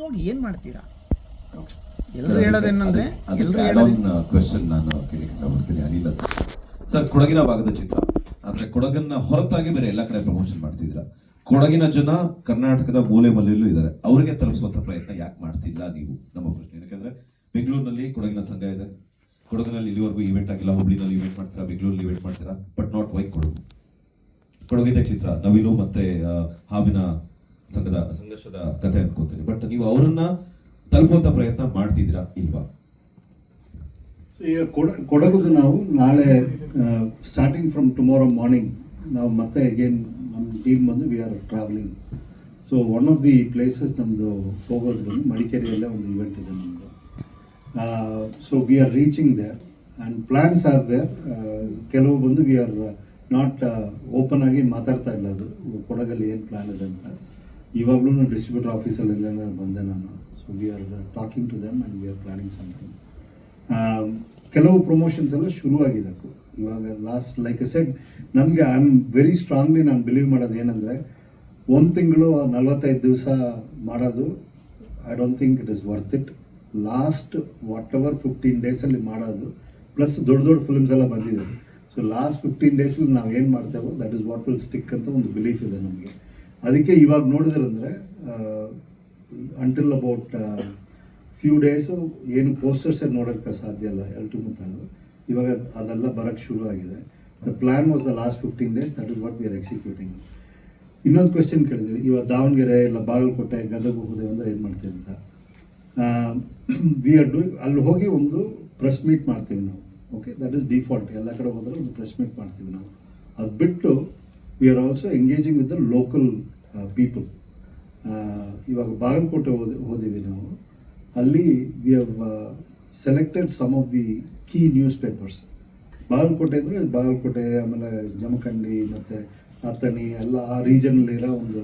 ಹೋಗಿ ಏನು ಮಾಡ್ತೀರಾ? ಎಲ್ಲರೂ ಹೇಳೋದೇನಂದ್ರೆ ಕ್ವೆಶ್ಚನ್ ನಾನು ಕೇಳಕ್ಕೆ ಇಷ್ಟಪಡ್ತೀನಿ. ಅನಿಲ್ ಸರ್, ಕೊಡಗಿನ ಭಾಗದ ಚಿತ್ರ ಆದ್ರೆ ಕೊಡಗನ್ನ ಹೊರತಾಗಿ ಬೇರೆ ಎಲ್ಲ ಕಡೆ ಪ್ರಮೋಷನ್ ಮಾಡ್ತಿದ್ದೀರಾ. ಕೊಡಗಿನ ಜನ ಕರ್ನಾಟಕದ ಮೂಲೆ ಮೂಲೆಯಲ್ಲೂ ಇದ್ದಾರೆ, ಅವರಿಗೆ ತಲುಪಿಸುವಂತ ಪ್ರಯತ್ನ ಯಾಕೆ ಮಾಡ್ತಿಲ್ಲ ನೀವು? ನಮ್ಮ ಪ್ರಶ್ನೆ. ಯಾಕಂದ್ರೆ ಬೆಂಗಳೂರಿನಲ್ಲಿ ಕೊಡಗಿನ ಸಂಘ ಇದೆ, ಕೊಡಗಿನಲ್ಲಿ ಇಲ್ಲಿವರೆಗೂ ಇವೆಂಟ್ ಆಗಿಲ್ಲ. ಹುಬ್ಳಿನಲ್ಲಿ ಇವೆಂಟ್ ಮಾಡ್ತೀರಾ, ಬೆಂಗಳೂರಲ್ಲಿ ಇವೆಂಟ್ ಮಾಡ್ತೀರಾ, ಬಟ್ ನಾಟ್ ವೈ ಕೊಡಗು. ಕೊಡಗಿದೆ ಚಿತ್ರ ನವಿಲು ಮತ್ತೆ ಹಾವಿನ ಸಂಘರ್ಷದ ಕಥೆ ಅನ್ಕೋತೀನಿ, ಬಟ್ ನೀವು ಅವರನ್ನ ತಲುಪುವಂತ ಪ್ರಯತ್ನ ಮಾಡ್ತಿದ್ದೀರಾ ಇಲ್ವಾ? ಈಗ ಕೊಡಗುದು ನಾವು ನಾಳೆ ಸ್ಟಾರ್ಟಿಂಗ್ ಫ್ರಮ್ ಟುಮಾರೋ ಮಾರ್ನಿಂಗ್ ನಾವು ಮತ್ತೆ ಅಗೇನ್ ನಮ್ಮ ಟೀಮ್ ಬಂದು we are travelling. So one of the places ನಮ್ಮದು ಹೋಗೋದು ಬಂದು ಮಡಿಕೇರಿಯಲ್ಲೇ ಒಂದು ಇವೆಂಟ್ ಇದೆ ನಮ್ಮದು. So we are reaching there and plans are there. ಕೆಲವು ಬಂದು ವಿ ಆರ್ ನಾಟ್ ಓಪನ್ ಆಗಿ ಮಾತಾಡ್ತಾ ಇಲ್ಲ ಅದು ಕೊಡಗಲ್ಲಿ ಏನು ಪ್ಲ್ಯಾನ್ ಇದೆ ಅಂತ. ಇವಾಗಲೂ ಡಿಸ್ಟ್ರಿಬ್ಯೂಟರ್ ಆಫೀಸಲ್ಲಿಂದ ಬಂದೆ ನಾನು. So we are talking to them and we are planning something. ಕೆಲವು ಪ್ರಮೋಷನ್ಸ್ ಎಲ್ಲ ಶುರುವಾಗಿದೆ ಇವಾಗ. ಲಾಸ್ಟ್ ಲೈಕ್ ಎ ಸೆಡ್, ನಮಗೆ ಐ ಆಮ್ ವೆರಿ ಸ್ಟ್ರಾಂಗ್ಲಿ ನಾನು ಬಿಲೀವ್ ಮಾಡೋದು ಏನಂದರೆ, 1 ತಿಂಗಳು 45 ದಿವಸ ಮಾಡೋದು I don't think it is worth it. Last whatever 15 ಡೇಸಲ್ಲಿ ಮಾಡೋದು, ಪ್ಲಸ್ ದೊಡ್ಡ ದೊಡ್ಡ ಫಿಲ್ಮ್ಸ್ ಎಲ್ಲ ಬಂದಿದೆ. ಸೊ ಲಾಸ್ಟ್ 15 ಡೇಸಲ್ಲಿ ನಾವು ಏನು ಮಾಡ್ತೇವೋ that is what will stick ಅಂತ ಒಂದು ಬಿಲೀಫ್ ಇದೆ ನಮಗೆ. ಅದಕ್ಕೆ ಇವಾಗ ನೋಡಿದ್ರಂದರೆ ಅಂಟಿಲ್ ಅಬೌಟ್ ಫ್ಯೂ ಡೇಸು ಏನು ಪೋಸ್ಟರ್ಸ್ ನೋಡೋಕ್ಕೆ ಸಾಧ್ಯ ಇಲ್ಲ ಎಲ್ಟು ಮುತ್ತಾದ್ರು. ಇವಾಗ ಅದೆಲ್ಲ ಬರೋಕ್ಕೆ ಶುರು ಆಗಿದೆ. The plan was the last 15 days, that is what we are executing. ಇನ್ನೊಂದು ಕ್ವೆಶ್ಚನ್ ಕೇಳಿದ್ರಿ, ಇವಾಗ ದಾವಣಗೆರೆ ಇಲ್ಲ ಬಾಗಲಕೋಟೆ ಗದಗ ಹೋದೆ ಅಂದರೆ ಏನು ಮಾಡ್ತೀವಿ ಅಂತ. ವಿ ಆರ್ ಡೂಯಿಂಗ್, ಅಲ್ಲಿ ಹೋಗಿ ಒಂದು ಪ್ರೆಸ್ ಮೀಟ್ ಮಾಡ್ತೀವಿ ನಾವು. Okay, that is default. ಎಲ್ಲ ಕಡೆ ಹೋದರೆ ಒಂದು ಪ್ರೆಸ್ ಮೀಟ್ ಮಾಡ್ತೀವಿ ನಾವು. ಅದು ಬಿಟ್ಟು we are also engaging with the local people. ಇವಾಗ ಬಾಗಲಕೋಟೆ ಹೋದಿವಿ ನಾವು. ಅಲ್ಲಿ we have selected some of the key newspapers. Bagalkot ಅಂದರೆ ಬಾಗಲಕೋಟೆ, ಆಮೇಲೆ ಜಮಖಂಡಿ ಮತ್ತು ಅಥಣಿ ಎಲ್ಲ ಆ ರೀಜನಲ್ಲಿರೋ ಒಂದು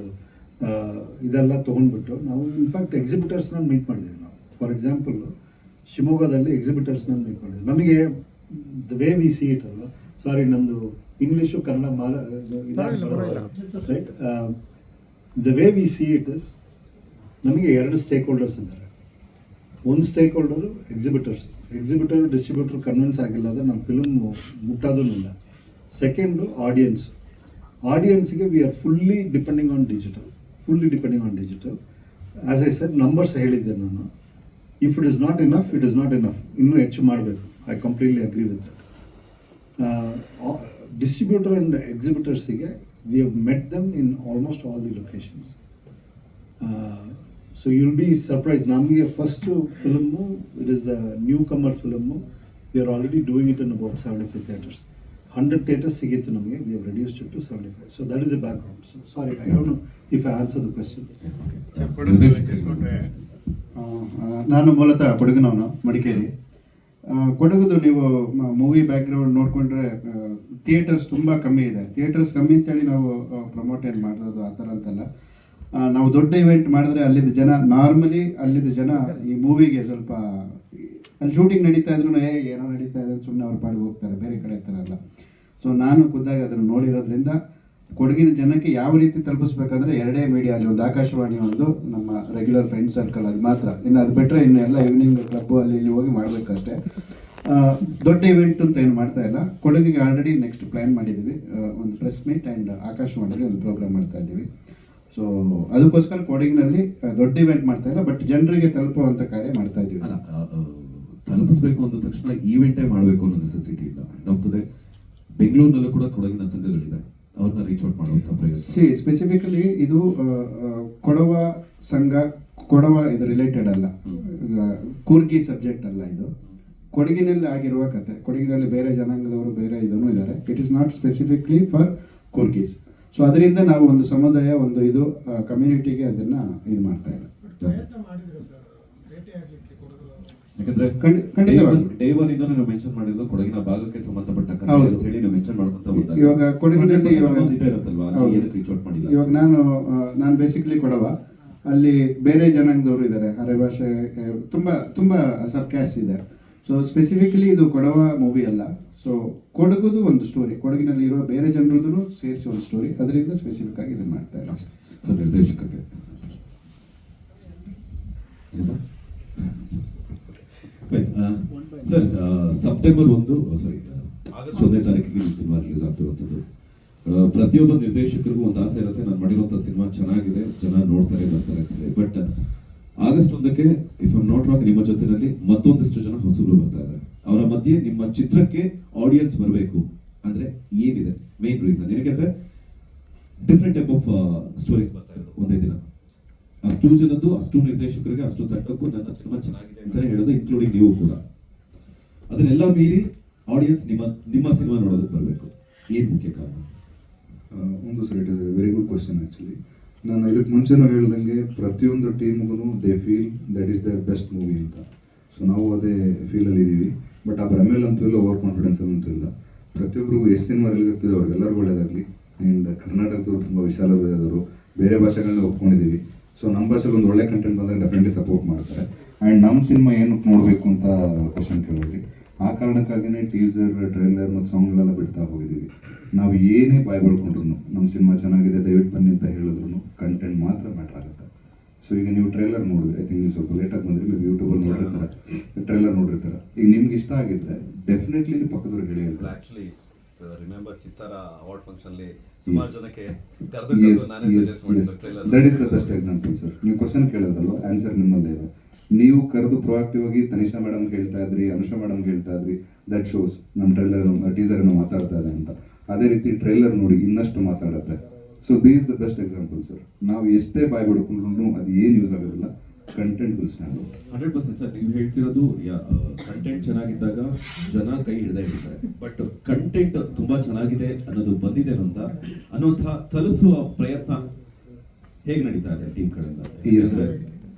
ಇದೆಲ್ಲ ತೊಗೊಂಡ್ಬಿಟ್ಟು ನಾವು ಇನ್ಫ್ಯಾಕ್ಟ್ ಎಕ್ಸಿಬಿಟರ್ಸ್ನ ಮೀಟ್ ಮಾಡಿದ್ದೀವಿ ನಾವು. ಫಾರ್ ಎಕ್ಸಾಂಪಲ್ ಶಿವಮೊಗ್ಗದಲ್ಲಿ ಎಕ್ಸಿಬಿಟರ್ಸ್ನ ಮೀಟ್ ಮಾಡಿದ್ವಿ. ನಮಗೆ the way we see it ಅಲ್ಲ, ಸಾರಿ ನಂದು English Kannada right. The way we see it is, ನಮಗೆ 2 ಸ್ಟೇಕ್ ಹೋಲ್ಡರ್ಸ್ ಇದ್ದಾರೆ. ಒಂದು stakeholder exhibitor distributor convince ಆಗಿಲ್ಲ ಅಂದರೆ ನಮ್ಮ ಫಿಲ್ಮ್ ಮುಟ್ಟೋದೂ ಇಲ್ಲ. ಸೆಕೆಂಡು ಆಡಿಯನ್ಸ್ಗೆ we are fully depending on digital. As I said, numbers ಹೇಳಿದ್ದೆ ನಾನು. If it is not enough, it is not enough. ಇನ್ನೂ ಹೆಚ್ಚು ಮಾಡಬೇಕು. I completely agree with that. Distributor and ಎಕ್ಸಿಬಿಟರ್ಸಿಗೆ we have met them in almost all the locations. So you will be surprise. ನಮಗೆ first film, it is a newcomer film. We are already doing it in about 75 theatres. 100 theatres ಸಿಗಿತ್ತು ನಮಗೆ. We have reduced it to 75. So that is the background. So sorry, I don't know if I answer the question. ನಾನು ಮೂಲತಃ ಕೊಡಗಿನವನು, ಮಡಿಕೇರಿ. ಕೊಡಗುದು ನೀವು movie background ನೋಡಿಕೊಂಡ್ರೆ theatres ತುಂಬ ಕಮ್ಮಿ ಇದೆ. Theatres ಕಮ್ಮಿ ಅಂತೇಳಿ ನಾವು ಪ್ರಮೋಟ್ ಏನು ಮಾಡೋದು ಆ ಥರ ಅಂತಲ್ಲ. ನಾವು ದೊಡ್ಡ ಇವೆಂಟ್ ಮಾಡಿದ್ರೆ ಅಲ್ಲಿದ್ದ ಜನ, ನಾರ್ಮಲಿ ಅಲ್ಲಿದ್ದ ಜನ ಈ ಮೂವಿಗೆ ಸ್ವಲ್ಪ, ಅಲ್ಲಿ ಶೂಟಿಂಗ್ ನಡೀತಾ ಇದ್ರು ಏನೋ ನಡೀತಾ ಇದೆ ಸುಮ್ಮನೆ ಅವ್ರ ಪಾಡಿಗೆ ಹೋಗ್ತಾರೆ, ಬೇರೆ ಕಡೆ ಥರ ಅಲ್ಲ. ಸೊ ನಾನು ಖುದ್ದಾಗಿ ಅದನ್ನು ನೋಡಿರೋದ್ರಿಂದ ಕೊಡಗಿನ ಜನಕ್ಕೆ ಯಾವ ರೀತಿ ತಲುಪಿಸ್ಬೇಕಂದ್ರೆ 2 ಮೀಡಿಯಾ, ಅಲ್ಲಿ ಒಂದು ಆಕಾಶವಾಣಿ, ಒಂದು ನಮ್ಮ ರೆಗ್ಯುಲರ್ ಫ್ರೆಂಡ್ ಸರ್ಕಲ್, ಅದು ಮಾತ್ರ. ಇನ್ನು ಅದು ಬಿಟ್ಟರೆ ಇನ್ನು ಎಲ್ಲ ಈವ್ನಿಂಗ್ ಕ್ಲಬ್ಬು ಅಲ್ಲಿ ಇಲ್ಲಿ ಹೋಗಿ ಮಾಡಬೇಕಷ್ಟೇ. ದೊಡ್ಡ ಇವೆಂಟ್ ಅಂತ ಏನು ಮಾಡ್ತಾ ಇಲ್ಲ. ಕೊಡಗಿಗೆ ಆಲ್ರೆಡಿ ನೆಕ್ಸ್ಟ್ ಪ್ಲ್ಯಾನ್ ಮಾಡಿದ್ದೀವಿ, ಒಂದು ಪ್ರೆಸ್ ಮೀಟ್ ಆ್ಯಂಡ್ ಆಕಾಶವಾಣಿಲಿ ಒಂದು ಪ್ರೋಗ್ರಾಮ್ ಮಾಡ್ತಾ ಇದ್ದೀವಿ. ಸೊ ಅದಕ್ಕೋಸ್ಕರ ಕೊಡಗಿನಲ್ಲಿ ದೊಡ್ಡ ಇವೆಂಟ್ ಮಾಡ್ತಾ ಇಲ್ಲ, ಬಟ್ ಜನರಿಗೆ ತಲುಪುವಂಥ ಕಾರ್ಯ ಮಾಡ್ತಾ ಇದ್ದೀವಿ. ತಲುಪಿಸ್ಬೇಕು ಅಂದ ತಕ್ಷಣ ಈವೆಂಟೇ ಮಾಡಬೇಕು ಅನ್ನೋ ನೆಸೆಸಿಟಿ ಇಲ್ಲ. ಬೆಂಗಳೂರಿನಲ್ಲೂ ಕೂಡ ಕೊಡಗಿನ ಸಂಘಗಳಿದೆ, ಅವ್ರನ್ನ ರೀಚ್ ಔಟ್ ಮಾಡುವಂಥ ಪ್ರಯತ್ನ. ಸ್ಪೆಸಿಫಿಕಲಿ ಇದು ಕೊಡವ ಸಂಘ, ಕೊಡವ ಇದು ರಿಲೇಟೆಡ್ ಅಲ್ಲ, ಕೂರ್ಗಿ ಸಬ್ಜೆಕ್ಟ್ ಅಲ್ಲ. ಇದು ಕೊಡಗಿನಲ್ಲಿ ಆಗಿರುವ ಕತೆ. ಕೊಡಗಿನಲ್ಲಿ ಬೇರೆ ಜನಾಂಗದವರು ಬೇರೆ ಇದನ್ನು ಇದ್ದಾರೆ. It is not specifically for Coorgis. So ಅದರಿಂದ ನಾವು ಒಂದು ಸಮುದಾಯ, ಒಂದು ಇದು ಕಮ್ಯುನಿಟಿಗೆ ಅದನ್ನು ಇದು ಮಾಡ್ತಾ ಇಲ್ಲ. ಯಾಕಂದ್ರೆ ಡೇ ಒನ್ ಇಂದ ನೀವು ಮೆನ್ಷನ್ ಮಾಡಿರೋದು ಕೊಡಗಿನ ಭಾಗಕ್ಕೆ ಸಂಬಂಧಪಟ್ಟ ಕಥೆ ಅಂತ ಹೇಳಿ ನೀವು ಮೆನ್ಷನ್ ಮಾಡ್ಕೊಂತ ಹೋದಾಗ ಇವಾಗ ಕೊಡಗಿನಲ್ಲಿ ಇವಾಗ ನಾನು ಬೇಸಿಕಲಿ ಕೊಡವ, ಅಲ್ಲಿ ಬೇರೆ ಜನಾಂಗದವರು ಇದ್ದಾರೆ, ಅರೆ ಭಾಷೆ, ತುಂಬ ಸರ್ಕ್ಯಾಸ್ ಇದೆ. ಸೊ ಸ್ಪೆಸಿಫಿಕಲಿ ಇದು ಕೊಡವ ಮೂವಿ ಅಲ್ಲ. ಸೊ ಕೊಡಗುದು ಒಂದು ಸ್ಟೋರಿ, ಕೊಡಗಿನಲ್ಲಿ ಇರುವ ಬೇರೆ ಜನರದ್ದು ಸೇರಿಸಿ ಒಂದು ಸ್ಟೋರಿ, ಅದರಿಂದ ಸ್ಪೆಸಿಫಿಕ್ ಆಗಿ ಇದನ್ನು ಮಾಡ್ತಾ ಇಲ್ಲ. ಸೊ ನಿರ್ದೇಶಕರಿಗೆ ಸರ್ ಸೆಪ್ಟೆಂಬರ್ 1 ಆಗಸ್ಟ್ 1ನೇ ತಾರೀಕಿಗೆ ಈ ಸಿನಿಮಾ ರಿಲೀಸ್ ಆಗ್ತಿರುವಂಥದ್ದು. ಪ್ರತಿಯೊಬ್ಬ ನಿರ್ದೇಶಕರಿಗೂ ಒಂದು ಆಸೆ ಇರುತ್ತೆ, ನಾನು ಮಾಡಿರುವಂಥ ಸಿನಿಮಾ ಚೆನ್ನಾಗಿದೆ, ಜನ ನೋಡ್ತಾರೆ ಬರ್ತಾರೆ ಅಂತ ಹೇಳಿ. ಬಟ್ ಆಗಸ್ಟ್ 1ಕ್ಕೆ ಇಫ್ ಐ ನಾಟ್ ರಾಂಗ್ ನಿಮ್ಮ ಜೊತೆನಲ್ಲಿ ಮತ್ತೊಂದಿಷ್ಟು ಜನ ಹೊಸಬರು ಬರ್ತಾ ಇದ್ದಾರೆ. ಅವರ ಮಧ್ಯೆ ನಿಮ್ಮ ಚಿತ್ರಕ್ಕೆ ಆಡಿಯನ್ಸ್ ಬರಬೇಕು ಅಂದ್ರೆ ಏನಿದೆ ಮೇನ್ ರೀಸನ್? ಯಾಕೆಂದ್ರೆ ಡಿಫ್ರೆಂಟ್ ಟೈಪ್ ಆಫ್ ಸ್ಟೋರೀಸ್ ಬರ್ತಾ ಇರೋದು ಒಂದೇ ದಿನ. ಅಷ್ಟು ಜನದ್ದು, ಅಷ್ಟು ನಿರ್ದೇಶಕರಿಗೆ, ಅಷ್ಟು ತಂಡಕ್ಕೂ ನನ್ನ ಸಿನಿಮಾ ಚೆನ್ನಾಗಿದೆ ಅಂತ ಹೇಳೋದು, ಇನ್ಕ್ಲೂಡಿಂಗ್ ನೀವು ಕೂಡ. ಅದನ್ನೆಲ್ಲ ಮೀರಿ ಆಡಿಯನ್ಸ್ ನಿಮ್ಮ ಸಿನಿಮಾ ನೋಡೋದಕ್ಕೆ ಬರಬೇಕು, ಏನ್ ಮುಖ್ಯ ಕಾರಣ? ಒಂದು sir, it is a very good question actually. ನಾನು ಇದಕ್ಕೆ ಮುಂಚೆನೂ ಹೇಳ್ದಂಗೆ ಪ್ರತಿಯೊಂದು ಟೀಮ್ಗೂ they feel that is the best movie ಅಂತ. ಸೊ ನಾವು ಅದೇ ಫೀಲಲ್ಲಿ ಇದ್ದೀವಿ. ಬಟ್ ಆ ಭ್ರಮೇಲಂತೂ ಇಲ್ಲ, ಓವರ್ ಕಾನ್ಫಿಡೆನ್ಸ್ ಅಂತೂ ಇಲ್ಲ. ಪ್ರತಿಯೊಬ್ಬರಿಗೂ ಎಷ್ಟು ಸಿನಿಮಾ ರಿಲೀಸ್ ಆಗ್ತಿದೆ ಅವ್ರಿಗೆಲ್ಲರಿಗೂ ಒಳ್ಳೇದಾಗಲಿ. ಆ್ಯಂಡ್ ಕರ್ನಾಟಕದವರು ತುಂಬ ವಿಶಾಲ ಹೃದಯದವರು, ಬೇರೆ ಭಾಷೆಗಳನ್ನ ಒಪ್ಕೊಂಡಿದ್ದೀವಿ. ಸೊ ನಮ್ಮ ಭಾಷೆಗೆ ಒಂದು ಒಳ್ಳೆ ಕಂಟೆಂಟ್ ಬಂದಾಗ ಡೆಫಿನೆಟ್ಲಿ ಸಪೋರ್ಟ್ ಮಾಡ್ತಾರೆ. ಆ್ಯಂಡ್ ನಮ್ಮ ಸಿನಿಮಾ ಏನಕ್ಕೆ ನೋಡಬೇಕು ಅಂತ ಕ್ವಶನ್ ಕೇಳಿದ್ರಿ. ಆ ಕಾರಣಕ್ಕಾಗಿಯೇ ಟೀಸರ್, ಟ್ರೈಲರ್ ಮತ್ತು ಸಾಂಗ್ಗಳೆಲ್ಲ ಬಿಡ್ತಾ ಹೋಗಿದ್ದೀವಿ. ನಾವು ಏನೇ ಬಾಯ್ ಬಳ್ಕೊಂಡ್ರು ನಮ್ಮ ಸಿನಿಮಾ ಚೆನ್ನಾಗಿದೆ ದಯವಿಟ್ಟು ಬನ್ನಿ ಅಂತ ಹೇಳಿದ್ರು ಕಂಟೆಂಟ್ ಮಾತ್ರ ಮ್ಯಾಟ್ರ್ ಆಗುತ್ತೆ. ಸೊ ಈಗ ನೀವು ಟ್ರೈಲರ್ ನೋಡಿದ್ರೆ, ಐ ಥಿಂಕ್ ನೀವು ಸ್ವಲ್ಪ ಲೇಟಾಗಿ ಬಂದರೆ ನೀವು ಯೂಟ್ಯೂಬಲ್ಲಿ ನೋಡಿರ್ತಾರೆ, ಟ್ರೈಲರ್ ನೋಡಿರ್ತಾರೆ. ಈಗ ನಿಮ್ಗೆ ಇಷ್ಟ ಆಗಿದ್ರೆ ಡೆಫಿನೆಟ್ಲಿ ನೀವು ಪಕ್ಕದವ್ರಿಗೆ ಹೇಳಿ. ಆಕ್ಚುಲಿ ರಿಮೆಂಬರ್ ಚಿತ್ತಾರ ಅವಾರ್ಡ್ ಫಂಕ್ಷನ್ಲಿ ಸುಮಾರು ಜನಕ್ಕೆ that is the best example sir. ನೀವು ಕ್ವಶನ್ ಕೇಳೋದಲ್ವ, ಆನ್ಸರ್ ನಿಮ್ಮಲ್ಲೇ ಇದೆ. ನೀವು ಕರೆದು ಪ್ರೊಆಕ್ಟಿವ್ ಆಗಿ ತನಿಷಾ ಮೇಡಮ್ ಹೇಳ್ತಾ ಇದ್ರಿ, ಅನುಷಾ ಮೇಡಮ್ ಹೇಳ್ತಾ ಇದ್ರಿ, ದಟ್ ಶೋಸ್ ನಮ್ಮ ಟೀಸರ್ ಮಾತಾಡ್ತಾ ಇದೆ ಅಂತ. ಅದೇ ರೀತಿ ಟ್ರೈಲರ್ ನೋಡಿ ಇನ್ನಷ್ಟು ಮಾತಾಡುತ್ತೆ. So this the best example sir. ನಾವು ಎಷ್ಟೇ ಬಾಯ್ ಬಿಡ್ಕೊಂಡ್ರು ಅದು ಏನು ಯೂಸ್ ಆಗೋದಿಲ್ಲ, content will stand out. 100% sir. ನೀವು ಹೇಳ್ತಿರೋದು ಕಂಟೆಂಟ್ ಚೆನ್ನಾಗಿದ್ದಾಗ ಜನ ಕೈ ಹಿಡ್ದೇ ಇರ್ತಾರೆ. ಬಟ್ ಕಂಟೆಂಟ್ ತುಂಬಾ ಚೆನ್ನಾಗಿದೆ ಅನ್ನೋದು ಬಂದಿದೆ ಅನ್ನೋಂಥ ತಲುಪಿಸುವ ಪ್ರಯತ್ನ ಹೇಗೆ ನಡೀತಾ ಇದೆ ಟೀಮ್ ಕಡೆಯಿಂದ?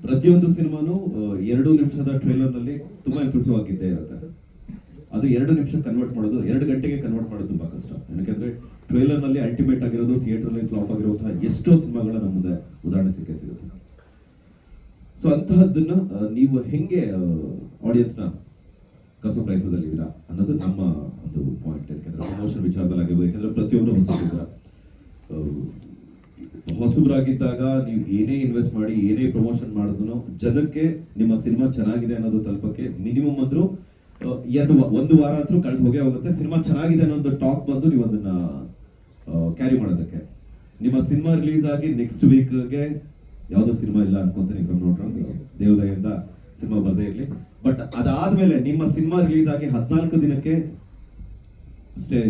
ಪ್ರತಿಯೊಂದು ಸಿನಿಮಾನು 2 ನಿಮಿಷದ ಟ್ರೈಲರ್ ನಲ್ಲಿ ತುಂಬಾ ಇಂಪ್ರೆಸಿವ್ ಆಗಿದ್ದೇ ಇರುತ್ತೆ. ಅದು 2 ನಿಮಿಷ ಕನ್ವರ್ಟ್ ಮಾಡೋದು, 2 ಗಂಟೆಗೆ ಕನ್ವರ್ಟ್ ಮಾಡೋದು ತುಂಬಾ ಕಷ್ಟ. ಯಾಕಂದ್ರೆ ಟ್ರೈಲರ್ ನಲ್ಲಿ ಅಲ್ಟಿಮೇಟ್ ಆಗಿರೋದು, ಥಿಯೇಟರ್ ನಲ್ಲಿ ಫ್ಲಾಪ್ ಆಗಿರುವಂತಹ ಎಷ್ಟೋ ಸಿನಿಮಾಗಳ ನಮ್ಮ ಮುಂದೆ ಉದಾಹರಣೆ ಸಿಗುತ್ತೆ. ಸೊ ಅಂತಹದ್ದನ್ನ ನೀವು ಹೆಂಗೆ ಆಡಿಯನ್ಸ್ ನ ಕಸೋ ಪ್ರಯತ್ನದಲ್ಲಿದ್ದೀರಾ ಅನ್ನೋದು ನಮ್ಮ ಒಂದು ಪಾಯಿಂಟ್. ಯಾಕಂದ್ರೆ ಪ್ರಮೋಷನ್ ವಿಚಾರದಲ್ಲಿ ಆಗಿರ್ಬೋದು, ಯಾಕಂದ್ರೆ ಪ್ರತಿಯೊಬ್ಬರು ಹೊಸಬರಾಗಿದ್ದಾಗ ನೀವು ಏನೇ ಇನ್ವೆಸ್ಟ್ ಮಾಡಿ, ಏನೇ ಪ್ರಮೋಷನ್ ಮಾಡಿದ್ರು ಜನಕ್ಕೆ ನಿಮ್ಮ ಸಿನಿಮಾ ಚೆನ್ನಾಗಿದೆ ಅನ್ನೋದು ತಲುಪಕ್ಕೆ ಮಿನಿಮಮ್ ಅಂದ್ರೂ 1 ವಾರ ಅಂತೂ ಕಳೆದು ಹೋಗೇ ಹೋಗುತ್ತೆ. ಸಿನಿಮಾ ಚೆನ್ನಾಗಿದೆ ಅನ್ನೋ ಟಾಕ್ ಬಂದು ನೀವು ಅದನ್ನ ಕ್ಯಾರಿ ಮಾಡೋದಕ್ಕೆ. ನಿಮ್ಮ ಸಿನಿಮಾ ರಿಲೀಸ್ ಆಗಿ ನೆಕ್ಸ್ಟ್ ವೀಕ್ಗೆ ಯಾವುದೋ ಸಿನಿಮಾ ಇಲ್ಲ ಅನ್ಕೊಂತೀನಿ, ನೋಡ್ರಿ ದೇವದಯಿಂದ ಸಿನಿಮಾ ಬರ್ದೇ ಇರ್ಲಿ. ಬಟ್ ಅದಾದ್ಮೇಲೆ ನಿಮ್ಮ ಸಿನಿಮಾ ರಿಲೀಸ್ ಆಗಿ 14 ದಿನಕ್ಕೆ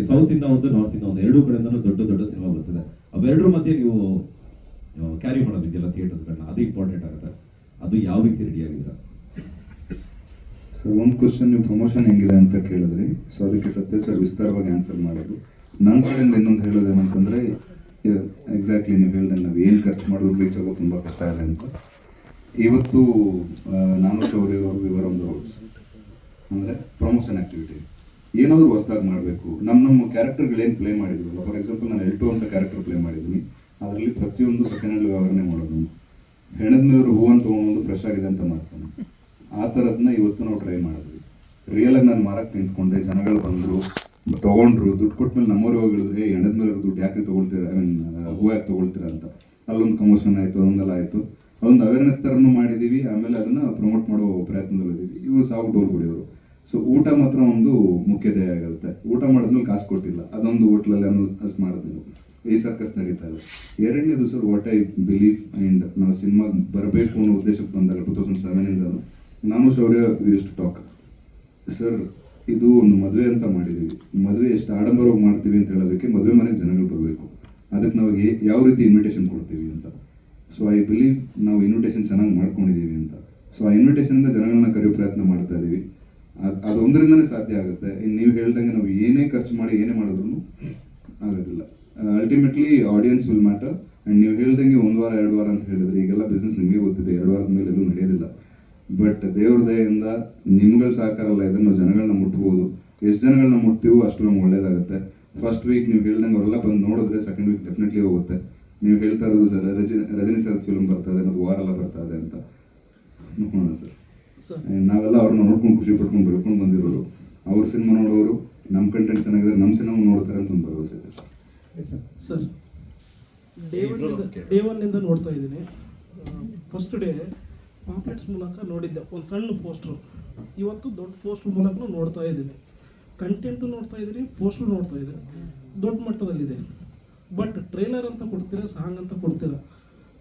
ಸೌತ್ ಇಂದ ಒಂದು, ನಾರ್ತ್ ಇಂದ ಒಂದು, 2 ಕಡೆಯಿಂದನೂ ದೊಡ್ಡ ದೊಡ್ಡ ಸಿನಿಮಾ ಬರ್ತದೆ. ಅವೆರಡರ ಮಧ್ಯೆ ನೀವು ಕ್ಯಾರಿ ಮಾಡೋದಿದೆಯಲ್ಲ ಥಿಯೇಟರ್ಸ್ಗಳನ್ನ, ಅದು ಇಂಪಾರ್ಟೆಂಟ್ ಆಗುತ್ತೆ. ಅದು ಯಾವ ರೀತಿ ರೆಡಿ ಆಗಿದ್ದೀರಾ? ಸರ್, ಒಂದು ಕ್ವಶನ್ ನೀವು ಪ್ರಮೋಷನ್ ಹೆಂಗಿದೆ ಅಂತ ಕೇಳಿದ್ರಿ. ಸೊ ಅದಕ್ಕೆ ಸತ್ಯ ಸರ್ ವಿಸ್ತಾರವಾಗಿ ಆನ್ಸರ್ ಮಾಡೋದು. ನನ್ನ ಕಡೆಯಿಂದ ಇನ್ನೊಂದು ಹೇಳೋದೇನಂತಂದರೆ, ಎಕ್ಸಾಕ್ಟ್ಲಿ ನೀವು ಹೇಳ್ದಂಗೆ ನಾವು ಏನು ಖರ್ಚು ಮಾಡೋದು ರೀಚ್ ಆಗೋದು ತುಂಬ ಕಷ್ಟ ಇದೆ ಅಂತ. ಇವತ್ತು ನಾನು ಶೌರ್ಯವರು ಇವರ ಒಂದು ರೋಲ್ಸ್ ಅಂದರೆ ಪ್ರಮೋಷನ್ ಆ್ಯಕ್ಟಿವಿಟಿ ಏನಾದರೂ ಹೊಸದಾಗಿ ಮಾಡಬೇಕು. ನಮ್ಮ ಕ್ಯಾರೆಕ್ಟರ್ಗಳೇನು ಪ್ಲೇ ಮಾಡಿದ್ವಲ್ಲ, ಫಾರ್ ಎಕ್ಸಾಂಪಲ್ ನಾನು L2 ಅಂತ ಕ್ಯಾರೆಕ್ಟರ್ ಪ್ಲೇ ಮಾಡಿದ್ದೀನಿ. ಅದರಲ್ಲಿ ಪ್ರತಿಯೊಂದು ಸೆಕೆಂಡ್ ಹ್ಯಾಂಡ್ ವ್ಯವಹಾರನೇ ಮಾಡೋದು. ಹೆಣದ ಮೇಲೆ ಹೂವನ್ನು ತೊಗೊಂಡು ಫ್ರೆಶ್ ಆಗಿದೆ ಅಂತ ಮಾಡ್ತಾನೆ. ಆ ಥರದನ್ನ ಇವತ್ತು ನಾವು ಟ್ರೈ ಮಾಡಿದ್ವಿ. ರಿಯಲಾಗಿ ನಾನು ಮಾರಕ್ಕೆ ನಿಂತ್ಕೊಂಡೆ, ಜನಗಳು ಬಂದರು, ತೊಗೊಂಡ್ರು, ದುಡ್ಡು ಕೊಟ್ಮೇಲೆ ನಮ್ಮವ್ರಿಗೆ ಹೋಗಿಳಿದ್ರೆ ಹೆಣದ ಮೇಲೆ ದುಡ್ಡು ಯಾಕೆ ತೊಗೊಳ್ತೀರಾ, ಐ ಮೀನ್ ಹೂವು ಯಾಕೆ ತೊಗೊಳ್ತೀರಾ ಅಂತ. ಅಲ್ಲೊಂದು ಕಮೋಷನ್ ಆಯಿತು, ಅದೊಂದೆಲ್ಲ ಆಯಿತು. ಅದೊಂದು ಅವೇರ್ನೆಸ್ ಥರನೂ ಮಾಡಿದ್ದೀವಿ. ಆಮೇಲೆ ಅದನ್ನು ಪ್ರಮೋಟ್ ಮಾಡೋ ಪ್ರಯತ್ನದಲ್ಲಿದ್ದೀವಿ. ಇವರು ಸಾವು ಡೋಲ್ ಕುಡಿಯೋರು. ಸೊ ಊಟ ಮಾತ್ರ ಒಂದು ಮುಖ್ಯತೆ ಆಗಿರುತ್ತೆ. ಊಟ ಮಾಡಿದ್ಮೇಲೆ ಕಾಸು ಕೊಟ್ಟಿಲ್ಲ, ಅದೊಂದು ಹೋಟ್ಲಲ್ಲಿ ಅಷ್ಟು ಮಾಡಿದ್ವಿ. ಈ ಸರ್ಕಸ್ ನಡೀತಾ ಇದೆ. ಎರಡನೇದು sir, what I believe and ನಾವು ಸಿನಿಮಾ ಬರಬೇಕು ಅನ್ನೋ ಉದ್ದೇಶಕ್ಕೆ ಬಂದಾಗ 2007 ನಾನು ಶೌರ್ಯ ಯೂಸ್ ಟು ಟಾಕ್ ಸರ್, ಇದು ಒಂದು ಮದುವೆ ಅಂತ ಮಾಡಿದ್ದೀವಿ. ಮದುವೆ ಎಷ್ಟು ಆಡಂಬರವಾಗಿ ಮಾಡ್ತೀವಿ ಅಂತ ಹೇಳೋದಕ್ಕೆ ಮದುವೆ ಮನೆಗೆ ಜನಗಳು ಬರಬೇಕು. ಅದಕ್ಕೆ ನಾವು ಯಾವ ರೀತಿ ಇನ್ವಿಟೇಷನ್ ಕೊಡ್ತೀವಿ ಅಂತ. ಸೊ ಐ ಬಿಲೀವ್ ನಾವು ಇನ್ವಿಟೇಷನ್ ಚೆನ್ನಾಗಿ ಮಾಡ್ಕೊಂಡಿದ್ದೀವಿ ಅಂತ. ಸೊ ಆ ಇನ್ವಿಟೇಷನಿಂದ ಜನಗಳನ್ನ ಕರೆಯೋ ಪ್ರಯತ್ನ ಮಾಡ್ತಾ ಇದ್ದೀವಿ. ಅದೊಂದರಿಂದನೇ ಸಾಧ್ಯ ಆಗುತ್ತೆ. ಇನ್ನು ನೀವು ಹೇಳ್ದಂಗೆ ನಾವು ಏನೇ ಖರ್ಚು ಮಾಡಿ ಏನೇ ಮಾಡಿದ್ರು ಆಗೋದಿಲ್ಲ. Ultimately audience will matter. And ನೀವು ಹೇಳ್ದಂಗೆ 1 ವಾರ 2 ವಾರ ಅಂತ ಹೇಳಿದ್ರೆ, ಈಗೆಲ್ಲ ಬಿಸ್ನೆಸ್ ನಿಮಗೆ ಗೊತ್ತಿದೆ, 2 ವಾರದ ಮೇಲೆ ಎಲ್ಲೂ ನಡೆಯೋದಿಲ್ಲ. ಬಟ್ ದೇವ್ರ ದಯೆಯಿಂದ ನಿಮ್ಗಳ ಸಹಕಾರ ಅಲ್ಲ, ಇದನ್ನು ಜನಗಳನ್ನ ಮುಟ್ಬೋದು. ಎಷ್ಟು ಜನಗಳನ್ನ ಮುಟ್ತೀವೋ ಅಷ್ಟು ನಮ್ಗೆ ಒಳ್ಳೇದಾಗುತ್ತೆ. ಫಸ್ಟ್ ವೀಕ್ ನೀವು ಹೇಳ್ದಂಗೆ ಅವರೆಲ್ಲ ಬಂದು ನೋಡಿದ್ರೆ ಸೆಕೆಂಡ್ ವೀಕ್ ಡೆಫಿನೆಟ್ಲಿ ಹೋಗುತ್ತೆ. ನೀವು ಹೇಳ್ತಾ ಇರೋದು ಸರ್, ರಜನಿ ಸರ್ ಫಿಲ್ಮ್ ಬರ್ತಾ ಇದೆ, ಮತ್ತು ವಾರೆಲ್ಲ ಬರ್ತಾ ಇದೆ ಅಂತ ನೋಡೋಣ ಸರ್. ನಾವೆಲ್ಲ ಅವ್ರನ್ನ ನೋಡ್ಕೊಂಡು ಖುಷಿ ಪಡ್ಕೊಂಡು ಬೆಳ್ಕೊಂಡು ಬಂದಿರೋರು. ಅವ್ರ ಸಿನಿಮಾ ನೋಡೋರು ನಮ್ಮ ಕಂಟೆಂಟ್ ಚೆನ್ನಾಗಿದ್ರೆ ನಮ್ಮ ಸಿನಿಮಾ ನೋಡ್ತಾರೆ ಅಂತ ಒಂದು ಭರವಸೆ ಇದೆ ಸರ್. ಸರ್, ಡೇ ಒನ್ನಿಂದ ನೋಡ್ತಾ ಇದ್ದೀನಿ. ಫಸ್ಟ್ ಡೇ ಪಾಂಪ್ಲೆಟ್ಸ್ ಮೂಲಕ ನೋಡಿದ್ದೆ, ಒಂದು ಸಣ್ಣ ಪೋಸ್ಟ್ರು. ಇವತ್ತು ದೊಡ್ಡ ಪೋಸ್ಟ್ರ್ ಮೂಲಕ ನೋಡ್ತಾ ಇದ್ದೀನಿ, ಕಂಟೆಂಟು ನೋಡ್ತಾ ಇದ್ದೀನಿ, ಪೋಸ್ಟ್ರು ನೋಡ್ತಾ ಇದ್ದೀನಿ, ದೊಡ್ಡ ಮಟ್ಟದಲ್ಲಿದೆ. ಬಟ್ ಟ್ರೈಲರ್ ಅಂತ ಕೊಡ್ತೀರಾ, ಸಾಂಗ್ ಅಂತ ಕೊಡ್ತೀರಾ.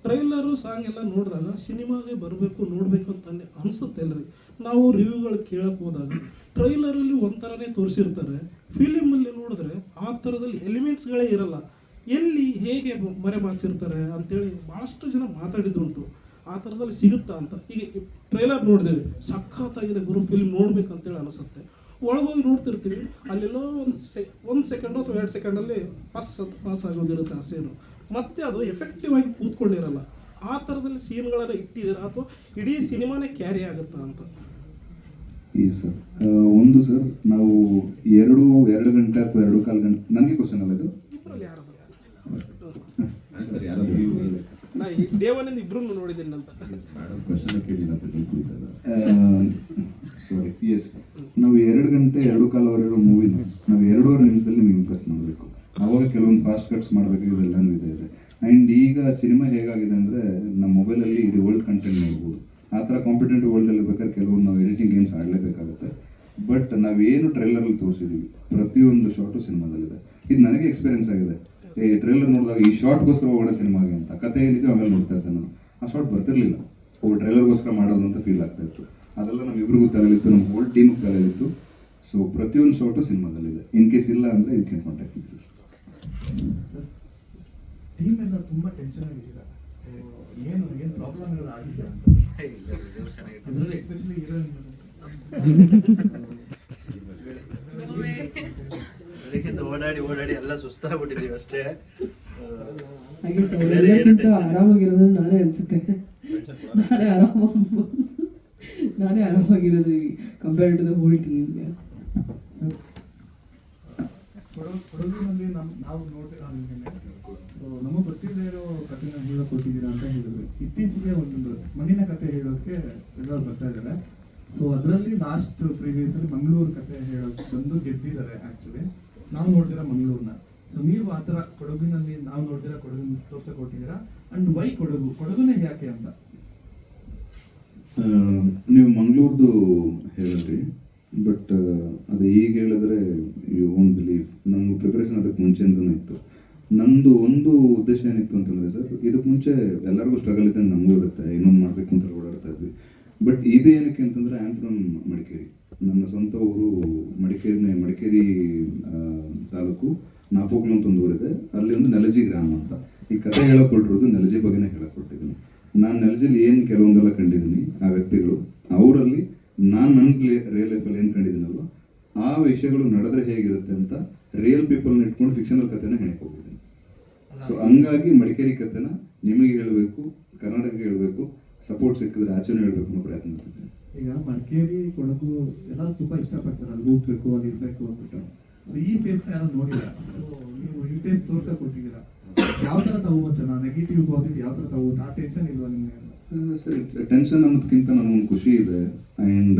ಟ್ರೈಲರು ಸಾಂಗ್ ಎಲ್ಲ ನೋಡಿದಾಗ ಸಿನಿಮಾಗೆ ಬರಬೇಕು ನೋಡಬೇಕು ಅಂತ ಅನಿಸುತ್ತೆ ಅಲ್ರಿ. ನಾವು ರಿವ್ಯೂಗಳು ಕೇಳಕ್ಕೆ ಹೋದಾಗ ಟ್ರೈಲರಲ್ಲಿ ಒಂಥರನೇ ತೋರಿಸಿರ್ತಾರೆ, ಫಿಲಿಮಲ್ಲಿ ನೋಡಿದ್ರೆ ಆ ಥರದಲ್ಲಿ ಎಲಿಮೆಂಟ್ಸ್ಗಳೇ ಇರಲ್ಲ. ಎಲ್ಲಿ ಹೇಗೆ ಮರೆಮಾಚಿರ್ತಾರೆ ಅಂತೇಳಿ ಭಾಳಷ್ಟು ಜನ ಮಾತಾಡಿದ್ದುಂಟು. ಆ ಥರದಲ್ಲಿ ಸಿಗುತ್ತಾ ಅಂತ. ಈಗ ಟ್ರೈಲರ್ ನೋಡಿದೇವೆ, ಸಖತ್ತಾಗಿದೆ ಗುರು, ಫಿಲ್ಮ್ ನೋಡ್ಬೇಕಂತೇಳಿ ಅನಿಸುತ್ತೆ. ಒಳಗೋಗಿ ನೋಡ್ತಿರ್ತೀವಿ, ಅಲ್ಲೆಲ್ಲೋ ಒಂದು ಸೆಕೆಂಡು ಅಥವಾ 2 ಸೆಕೆಂಡಲ್ಲಿ ಪಾಸ್ ಆಗೋಗಿರುತ್ತೆ ಆ ಸೀನು. ಮತ್ತೆ ಅದು ಎಫೆಕ್ಟಿವ್ ಆಗಿ ಕೂತ್ಕೊಂಡಿರಲ್ಲ. ಆ ಥರದಲ್ಲಿ ಸೀನ್ಗಳನ್ನು ಇಟ್ಟಿದ್ದಾರೆ ಅಥವಾ ಇಡೀ ಸಿನಿಮಾನೇ ಕ್ಯಾರಿ ಆಗುತ್ತಾ ಅಂತ. ಈ ಸರ್ ಒಂದು ಸರ್, ನಾವು 2 ಗಂಟೆ ಅಥವಾ 2.25 ಗಂಟೆ, ನನಗೆ ಕ್ವಶನ್ ಅಲ್ಲ ಇದು, ಇಬ್ಬರಲ್ಲಿ ಯಾರು ಸರ್ ಯಾರಾದ್ರೂ ನೀವು ನಾ ಈ ಡೇವನಿಂದ ಇಬ್ರು ನೋಡಿದ್ದೀನಿ ಅಂತ. ಕ್ವಶನ್ ಕೇಳಿಲ್ಲ ಅಂತ ತಿಳ್ಕೊಳ್ತಾ ಸಾರಿ, ಎಸ್, ನಾವು 2 ಗಂಟೆ 2.25 ಮೂವಿನ ನಾವು 2.5 ನಿಮಿಷದಲ್ಲಿ ನೀವು ಇಂಪ್ರೆಸ್ ಮಾಡಬೇಕು. ಅವಾಗ ಕೆಲವೊಂದು ಫಾಸ್ಟ್ ಕಟ್ಸ್ ಮಾಡಬೇಕು, ಇದೆಲ್ಲನೂ ಇದೆ. ಆ್ಯಂಡ್ ಈಗ ಸಿನಿಮಾ ಹೇಗಾಗಿದೆ ಅಂದರೆ ನಮ್ಮ ಮೊಬೈಲಲ್ಲಿ ಇದು ವರ್ಲ್ಡ್ ಕಂಟೆಂಟ್ ನೋಡ್ಬೋದು. ಆ ಥರ ಕಾಂಪಿಟೆಂಟ್ ವರ್ಲ್ಡಲ್ಲಿ ಬೇಕಾದ್ರೆ ಕೆಲವೊಂದು ನಾವು ಎಡಿಟಿಂಗ್ ಗೇಮ್ಸ್ ಆಡಲೇಬೇಕಾಗುತ್ತೆ. ಬಟ್ ನಾವೇನು ಟ್ರೈಲರಲ್ಲಿ ತೋರಿಸಿದ್ದೀವಿ ಪ್ರತಿಯೊಂದು ಶಾರ್ಟು ಸಿನಿಮಾದಲ್ಲಿದೆ. ಇದು ನನಗೆ ಎಕ್ಸ್ಪೀರಿಯನ್ಸ್ ಆಗಿದೆ. ಈ ಟ್ರೈಲರ್ ನೋಡಿದಾಗ ಈ ಶಾರ್ಟ್ಗೋಸ್ಕರ ಹೋಗೋಣ ಸಿನಿಮಾಗೆ ಅಂತ ಕತೆ ಏನಿದೆ ಆಮೇಲೆ ನೋಡ್ತಾ ಇದ್ದೆ ನಾನು. ಆ ಶಾರ್ಟ್ ಬರ್ತಿರ್ಲಿಲ್ಲ, ಟ್ರೈಲರ್ಗೋಸ್ಕರ ಮಾಡೋದು ಅಂತ ಫೀಲ್ ಆಗ್ತಾ ಇತ್ತು. ಅದೆಲ್ಲ ನಮ್ಮಿಬ್ರಿಗೂ ತಲೆಯಲ್ಲಿತ್ತು, ನಮ್ಮ ಹೋಲ್ ಟೀಮಿಗೆ ತಲೆಯಲ್ಲಿತ್ತು. ಸೊ ಪ್ರತಿಯೊಂದು ಶಾರ್ಟು ಸಿನಿಮಾದಲ್ಲಿದೆ. ಇನ್ ಕೇಸ್ ಇಲ್ಲ ಅಂದರೆ you can contact me sir. Team ಎಲ್ಲ ತುಂಬಾ ಟೆನ್ಷನ್ ಆಗಿದ್ದೀರಾ. ಸೊ ಏನು ಪ್ರಾಬ್ಲಮ್ಗಳು ಆಗಿದೆ ಅಂತ ಅದರಲ್ಲಿ ಎಸ್ಪೆಷಲಿ ಹೀರೋಯಿನ್ ಬೆಳಗ್ಗಿಂದ ಓಡಾಡಿ ಎಲ್ಲ ಸುಸ್ತಾಗ್ಬಿಟ್ಟಿದೀವಿ ಅಷ್ಟೇ. ಹಾಗೆ ಸರ್ ಎಲ್ಲಕ್ಕಿಂತ ಆರಾಮಾಗಿರೋದು ನಾನೇ ಅನ್ಸುತ್ತೆ. ನಾನೇ ಆರಾಮಾಗಿರೋದು compared to the whole team. ಕೊಡಗಿನಲ್ಲಿ ನಾವು ನೋಡಿರೋ ಸೊ ನಮಗೆ ಗೊತ್ತಿಲ್ಲದೆ ಇರೋ ಕಥೆನ ಹೇಳೋ ಕೊಟ್ಟಿದ್ದೀರಾ ಅಂತ ಹೇಳಿದ್ರು. ಇತ್ತೀಚೆಗೆ ಒಂದು ಮಣ್ಣಿನ ಕತೆ ಹೇಳೋಕ್ಕೆ ಎಲ್ಲರೂ ಬರ್ತಾ ಇದ್ದಾರೆ. ಸೊ ಅದರಲ್ಲಿ ಲಾಸ್ಟ್ ಪ್ರೀವಿಯಸ್ ಅಲ್ಲಿ ಮಂಗಳೂರು ಕತೆ ಹೇಳೋಕೆ ಬಂದು ಗೆದ್ದಿದ್ದಾರೆ. ಆ್ಯಕ್ಚುಲಿ ನಾವು ನೋಡಿದಿರ ಮಂಗಳೂರನ್ನ. ಸೊ ನೀವು ಆ ಥರ ಕೊಡಗಿನಲ್ಲಿ ನಾವು ನೋಡಿದಿರ ಕೊಡಗಿನ ತೋರ್ಸಕ್ಕೆ ಕೊಟ್ಟಿದ್ದೀರಾ. ಅಂಡ್ ವೈ ಕೊಡಗುನೇ ಯಾಕೆ ಅಂತ ನೀವು ಮಂಗಳೂರ್ದು ಹೇಳಿದ್ರಿ. ಬಟ್ ಅದು ಈಗ ಹೇಳಿದ್ರೆ ಯು ವೋಂಟ್ ಬಿಲೀವ್, ನಮ್ಗೆ ಪ್ರಿಪ್ರೇಷನ್ ಅದಕ್ಕೆ ಮುಂಚೆಯಿಂದನೂ ಇತ್ತು. ನಂದು ಒಂದು ಉದ್ದೇಶ ಏನಿತ್ತು ಅಂತಂದರೆ ಸರ್, ಇದಕ್ಕೆ ಮುಂಚೆ ಎಲ್ಲರಿಗೂ ಸ್ಟ್ರಗಲ್ ಇದೆ, ನಮಗೂ ಇರುತ್ತೆ, ಇನ್ನೊಂದು ಮಾಡಬೇಕು ಅಂತ ಓಡಾಡ್ತಾ ಇದ್ವಿ. ಬಟ್ ಇದು ಏನಕ್ಕೆ ಅಂತಂದರೆ ಐ ಆಮ್ ಫ್ರಮ್ ಮಡಿಕೇರಿ. ನನ್ನ ಸ್ವಂತ ಊರು ಮಡಿಕೇರಿ ತಾಲೂಕು ನಾಪೋಕ್ಲು ಅಂತ ಒಂದು ಊರಿದೆ. ಅಲ್ಲಿ ಒಂದು ನೆಲಜಿ ಗ್ರಾಮ ಅಂತ. ಈ ಕತೆ ಹೇಳಕೊಟ್ಟಿರೋದು ನೆಲಜಿ ಬಗ್ಗೆನೇ ಹೇಳಕೊಟ್ಟಿದ್ದೀನಿ. ನಾನು ನೆಲಜಿಲಿ ಏನು ಕೆಲವೊಂದೆಲ್ಲ ಕಂಡಿದ್ದೀನಿ, ಆ ವ್ಯಕ್ತಿಗಳು ಅವರಲ್ಲಿ ನಾನು ನನ್ನ ರಿಯಲ್ ಲೈಫಲ್ಲಿ ಏನು ಕಂಡಿದ್ದೀನಲ್ವ ಆ ವಿಷಯಗಳು ನಡೆದ್ರೆ ಹೇಗಿರುತ್ತೆ ಅಂತ ರಿಯಲ್ ಪೀಪಲ್ನ ಇಟ್ಕೊಂಡು ಫಿಕ್ಷನಲ್ ಕಥೆನ ಹೇಳಕ್ಕೆ ಹೋಗಿದ್ದೀನಿ. ಸೊ ಹಂಗಾಗಿ ಮಡಿಕೇರಿ ಕಥೆನ ನಿಮಗೆ ಹೇಳಬೇಕು, ಕರ್ನಾಟಕಕ್ಕೆ ಹೇಳಬೇಕು, ಸಪೋರ್ಟ್ ಸಿಕ್ಕಿದ್ರೆ ಆಚರಣೆ ಹೇಳಬೇಕು ಅನ್ನೋ ಪ್ರಯತ್ನ ಮಾಡ್ತಿದ್ದೀನಿ. ಈಗ ಮಡಿಕೇರಿ ಕೊಡಗು ಎಲ್ಲರೂ ತುಂಬಾ ಇಷ್ಟಪಡ್ತಾರೆ, ಅಲ್ಲಿ ಹೋಗ್ಬೇಕು, ಅಲ್ಲಿ ಇರ್ಬೇಕು ಅಂದ್ಬಿಟ್ಟು. ಸೊ ಈ ಫೇಸ್ನ ಯಾರು ನೋಡಿಲ್ಲ. ಸೊ ನೀವು ಈ ಫೇಸ್ ತೋರ್ಸಕ್ಕೆ ಕೊಟ್ಟಿದ್ದೀರಾ. ಯಾವ ಥರ ತಗೋಬೋದನ್ನ ನೆಗೆಟಿವ್ ಪಾಸಿಟಿವ್ ಯಾವ ಥರ ತಗೋಬೋದು? ಆ ಟೆನ್ಷನ್ ಇಲ್ವಾ ನಿಮಗೆ? ಸರ್, ಇಟ್ಸ್ ಟೆನ್ಷನ್ ಅನ್ನೋದಕ್ಕಿಂತ ನನಗೊಂದು ಖುಷಿ ಇದೆ. ಆ್ಯಂಡ್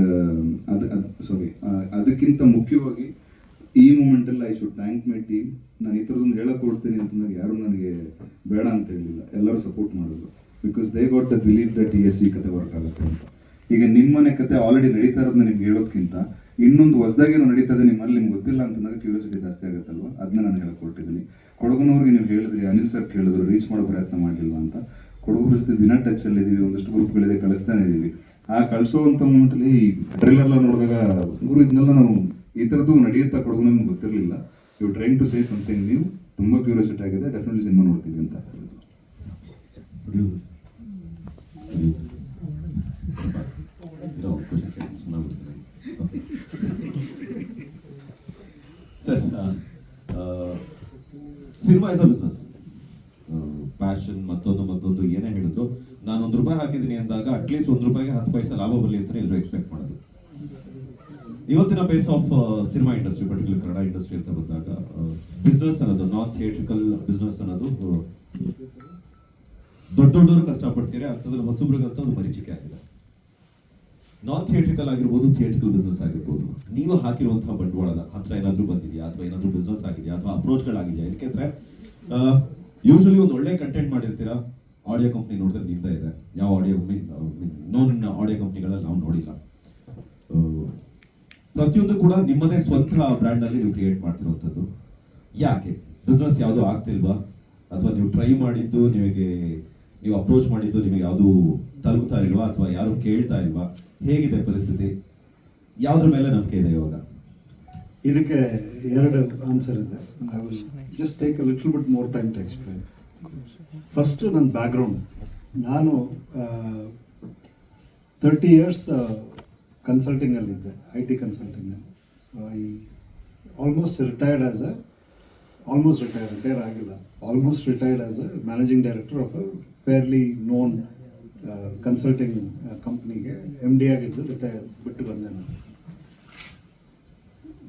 ಅದಕ್ಕಿಂತ ಮುಖ್ಯವಾಗಿ ಈ ಮೂಮೆಂಟಲ್ಲಿ I should thank my team. ನಾನು ಈ ಥರದೊಂದು ಹೇಳಕ್ಕೆ ಕೊಡ್ತೀನಿ ಅಂತಂದಾಗ ಯಾರು ನನಗೆ ಬೇಡ ಅಂತ ಹೇಳಿಲ್ಲ, ಎಲ್ಲರೂ ಸಪೋರ್ಟ್ ಮಾಡಿದ್ರು. Because they got the believe that ಈ ಕತೆ ವರ್ಕ್ ಆಗುತ್ತೆ ಅಂತ. ಈಗ ನಿಮ್ಮನೆ ಕತೆ ಆಲ್ರೆಡಿ ನಡೀತಾ ಇರೋದನ್ನ ನಿಮ್ಗೆ ಹೇಳೋದಕ್ಕಿಂತ ಇನ್ನೊಂದು ಹೊಸದಾಗೇನೋ ನಡೀತದೆ ನಿಮ್ಮಲ್ಲಿ ನಿಮ್ಗೆ ಗೊತ್ತಿಲ್ಲ ಅಂತಂದಾಗ ಕ್ಯೂರಿಯಾಸಿಟಿ ಜಾಸ್ತಿ ಆಗುತ್ತಲ್ವ, ಅದನ್ನ ನಾನು ಹೇಳಕ್ಕೆ ಹೊರಟಿದ್ದೀನಿ. ಕೊಡಗಿನವ್ರಿಗೆ ನೀವು ಹೇಳಿದ್ರಿ, ಅನಿಲ್ ಸರ್ ಕೇಳಿದ್ರು ರೀಚ್ ಮಾಡೋ ಪ್ರಯತ್ನ ಮಾಡಲಿಲ್ಲ ಅಂತ. ಕೊಡಗು ಜೊತೆ ದಿನ ಟಚಲ್ಲಿ ಇದ್ದೀವಿ, ಒಂದಷ್ಟು ಗ್ರೂಪ್ಗಳಿದೆ, ಕಳಿಸ್ತಾನೆ ಇದ್ದೀವಿ. ಆ ಕಳಿಸೋವಂಥ ಮೂಮೆಂಟಲ್ಲಿ ಈ ಟ್ರೈಲರ್ನ ನೋಡಿದಾಗ ಗುರು ಇದನ್ನೆಲ್ಲ ನಾವು ಈ ಥರದ್ದು ನಡೆಯುತ್ತಾ ಕೊಡಗುನಲ್ಲಿ ಗೊತ್ತಿರಲಿಲ್ಲ. You trying to say something new. ತುಂಬ ಕ್ಯೂರಿಯಾಸಿಟಿ ಆಗಿದೆ, ಡೆಫಿನೆಟ್ಲಿ ಸಿನಿಮಾ ನೋಡ್ತೀವಿ ಅಂತ ಹೇಳಿದ್ರು. Sir, cinema is a business. Passion ಮತ್ತೊಂದು ಏನೇ ಹೇಳಿದ್ರು, ನಾನು ₹1 ಹಾಕಿದ್ದೀನಿ ಅಂದಾಗ ಅಟ್ಲೀಸ್ಟ್ ₹1 10 ಪೈಸೆ ಲಾಭ ಬರಲಿ ಅಂತ ಎಲ್ಲರೂ ಎಕ್ಸ್ಪೆಕ್ಟ್ ಮಾಡೋದು. ಇವತ್ತಿನ base of cinema industry, particular Kannada industry ಅಂತ ಬಂದಾಗ ಬಿಸ್ನೆಸ್ ಅನ್ನೋದು, ನಾನ್ ಥಿಯೇಟ್ರಿಕಲ್ ಬಿಸ್ನೆಸ್ ಅನ್ನೋದು ದೊಡ್ಡವರು ಕಷ್ಟಪಡ್ತೀರಿ, ಅಂಥದ್ರಲ್ಲಿ ಹೊಸಬ್ರಿಗಂತ ಒಂದು ಮರೀಚಿಕೆ ಆಗಿದೆ. ನಾನ್ ಥಿಯೇಟ್ರಿಕಲ್ ಆಗಿರ್ಬೋದು, ಥಿಯೇಟ್ರಿಕಲ್ ಬಿಸ್ನೆಸ್ ಆಗಿರ್ಬೋದು, ನೀವು ಹಾಕಿರುವಂತಹ ಬಂಡವಾಳದ ಹತ್ರ ಏನಾದರೂ ಬಂದಿದೆಯಾ, ಅಥವಾ ಏನಾದರೂ ಬಿಸ್ನೆಸ್ ಆಗಿದೆಯಾ, ಅಥವಾ ಅಪ್ರೋಚ್ಗಳಾಗಿದೆಯಾ? ಯಾಕೆಂದ್ರೆ ಯೂಶಲಿ ಒಂದು ಒಳ್ಳೆ ಕಂಟೆಂಟ್ ಮಾಡಿರ್ತೀರಾ, ಆಡಿಯೋ ಕಂಪ್ನಿ ನೋಡಿದ್ರೆ ನಿಮ್ದೇ ಇದೆ, ಯಾವ ಆಡಿಯೋ ನೋನ್ ಆಡಿಯೋ ಕಂಪ್ನಿಗಳಲ್ಲಿ ನಾವು ನೋಡಿಲ್ಲ. ಪ್ರತಿಯೊಂದು ಕೂಡ ನಿಮ್ಮದೇ ಸ್ವಂತ ಬ್ರ್ಯಾಂಡ್ ಅಲ್ಲಿ ನೀವು ಕ್ರಿಯೇಟ್ ಮಾಡ್ತಿರುವಂಥದ್ದು. ಯಾಕೆ ಬಿಸ್ನೆಸ್ ಯಾವುದು ಆಗ್ತಿಲ್ವಾ, ಅಥವಾ ನೀವು ಟ್ರೈ ಮಾಡಿದ್ದು ನೀವು ಅಪ್ರೋಚ್ ಮಾಡಿದ್ದು ನಿಮಗೆ ಯಾವುದು ತಲುಪ್ತಾ ಇಲ್ವಾ, ಅಥವಾ ಯಾರು ಕೇಳ್ತಾ ಇಲ್ವಾ, ಹೇಗಿದೆ ಪರಿಸ್ಥಿತಿ, ಯಾವ್ದ್ರ ಮೇಲೆ ನಂಬಿಕೆ ಇದೆ ಇವಾಗ? ಇದಕ್ಕೆ ಎರಡು ಆನ್ಸರ್ ಇದೆ. I will just take a little bit more time to explain. First ನನ್ನ ಬ್ಯಾಕ್ಗ್ರೌಂಡ್, ನಾನು 30 years ಕನ್ಸಲ್ಟಿಂಗಲ್ಲಿದ್ದೆ, IT ಕನ್ಸಲ್ಟಿಂಗಲ್ಲಿ. I almost retired as a managing director of a fairly known consulting ಕಂಪ್ನಿಗೆ MD ಆಗಿದ್ದು ಬಿಟ್ಟು ಬಂದೆ ನಾನು.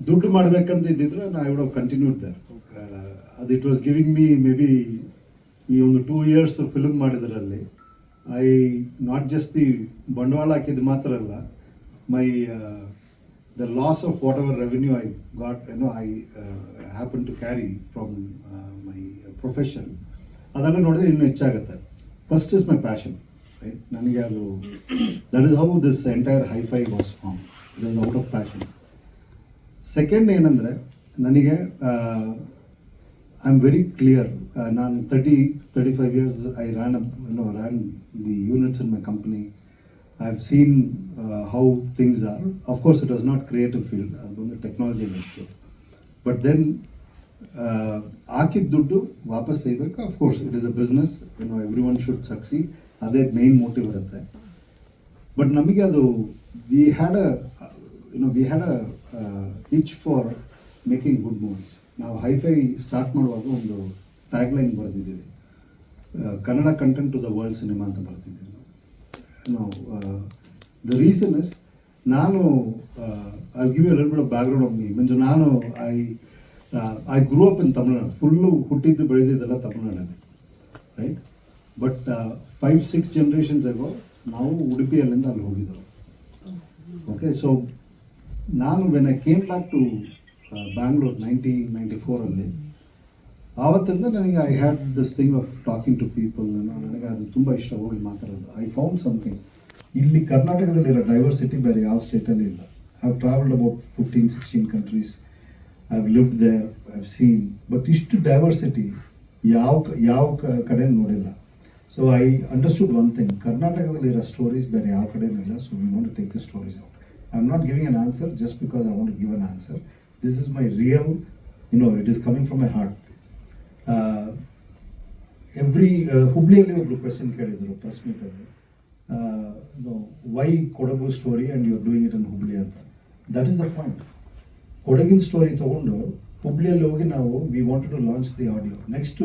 ದುಡ್ಡು ಮಾಡಬೇಕಂತ ಇದ್ದಿದ್ರೆ I would have continued there. ಅದು it was giving me maybe ಈ ಒಂದು 2 years ಫಿಲ್ಮ್ ಮಾಡಿದ್ರಲ್ಲಿ ಐ ನಾಟ್ ಜಸ್ಟ್ ದಿ ಬಂಡವಾಳ ಹಾಕಿದ್ದು ಮಾತ್ರ ಅಲ್ಲ, my the loss of whatever revenue I got I happen to carry from my profession, ಅದೆಲ್ಲ ನೋಡಿದ್ರೆ ಇನ್ನೂ ಹೆಚ್ಚಾಗುತ್ತೆ. First is my passion, right? ನನಗೆ ಅದು that is how this entire HiFi was form. It was out of passion. Second ಏನಂದರೆ, ನನಗೆ I am very clear. ನಾನು 35 years I ran the units in my company. I have seen how things are. Of course it was not creative field, ಅದೊಂದು technology ಇತ್ತು. But then ಹಾಕಿದ ದುಡ್ಡು ವಾಪಸ್ ತೆಗಿಬೇಕು. Of course it is a business, every one should succeed, ಅದೇ main motive ಇರುತ್ತೆ. But ನಮಗೆ ಅದು we had a itch for making good movies. ನಾವು ಹೈಫೈ ಸ್ಟಾರ್ಟ್ ಮಾಡುವಾಗ ಒಂದು ಟ್ಯಾಗ್ಲೈನ್ ಬರೆದಿದ್ದೀವಿ, Kannada content to the world cinema ಅಂತ ಬರ್ತಿದ್ದೀವಿ ನಾವು. ದ ರೀಸನ್ ಇಸ್, ನಾನು I give you little bit of background of me. Means ನಾನು I grew up in Tamilnadu. Full ಹುಟ್ಟಿದ್ದು ಬೆಳೆದಿದ್ದೆಲ್ಲ ತಮಿಳ್ನಾಡಲ್ಲಿ, ರೈಟ್? ಬಟ್ 5-6 generations ago ನಾವು ಉಡುಪಿಯಲ್ಲಿಂದ ಅಲ್ಲಿ ಹೋಗಿದ್ದೆವು. ಓಕೆ, ಸೊ ನಾನು when I came back to Bangalore 1994 ಆವತ್ತಿಂದ ನನಗೆ I had this thing of talking to people. ನನಗೆ ಅದು ತುಂಬ ಇಷ್ಟ, ಹೋಗಿ ಮಾತಾಡೋದು. I found something. ಇಲ್ಲಿ ಕರ್ನಾಟಕದಲ್ಲಿರೋ ಡೈವರ್ಸಿಟಿ ಬೇರೆ ಯಾವ ಸ್ಟೇಟಲ್ಲಿ ಇಲ್ಲ. I have travelled about 15-16 countries. I have lived there, I have seen. But ಇಷ್ಟು ಡೈವರ್ಸಿಟಿ ಯಾವ ಕಡೆ ನೋಡಿಲ್ಲ. So I understood one thing, ಕರ್ನಾಟಕದಲ್ಲಿರೋ ಸ್ಟೋರೀಸ್ ಬೇರೆ ಯಾವ ಕಡೆನೂ ಇಲ್ಲ. So we want to take the stories out. I am not giving an answer just because I want to give an answer. This is my real, it is coming from my heart. ಹುಬ್ಳಿಯಲ್ಲಿ ಒಬ್ರು question ಕೇಳಿದ್ರು press ಮೀಟಲ್ಲಿ, why Kodagu story and you are doing it in Hubli ಅಂತ. That is the point. ಕೊಡಗಿನ story ತೊಗೊಂಡು ಹುಬ್ಳಿಯಲ್ಲಿ ಹೋಗಿ ನಾವು we wanted to launch the audio. Next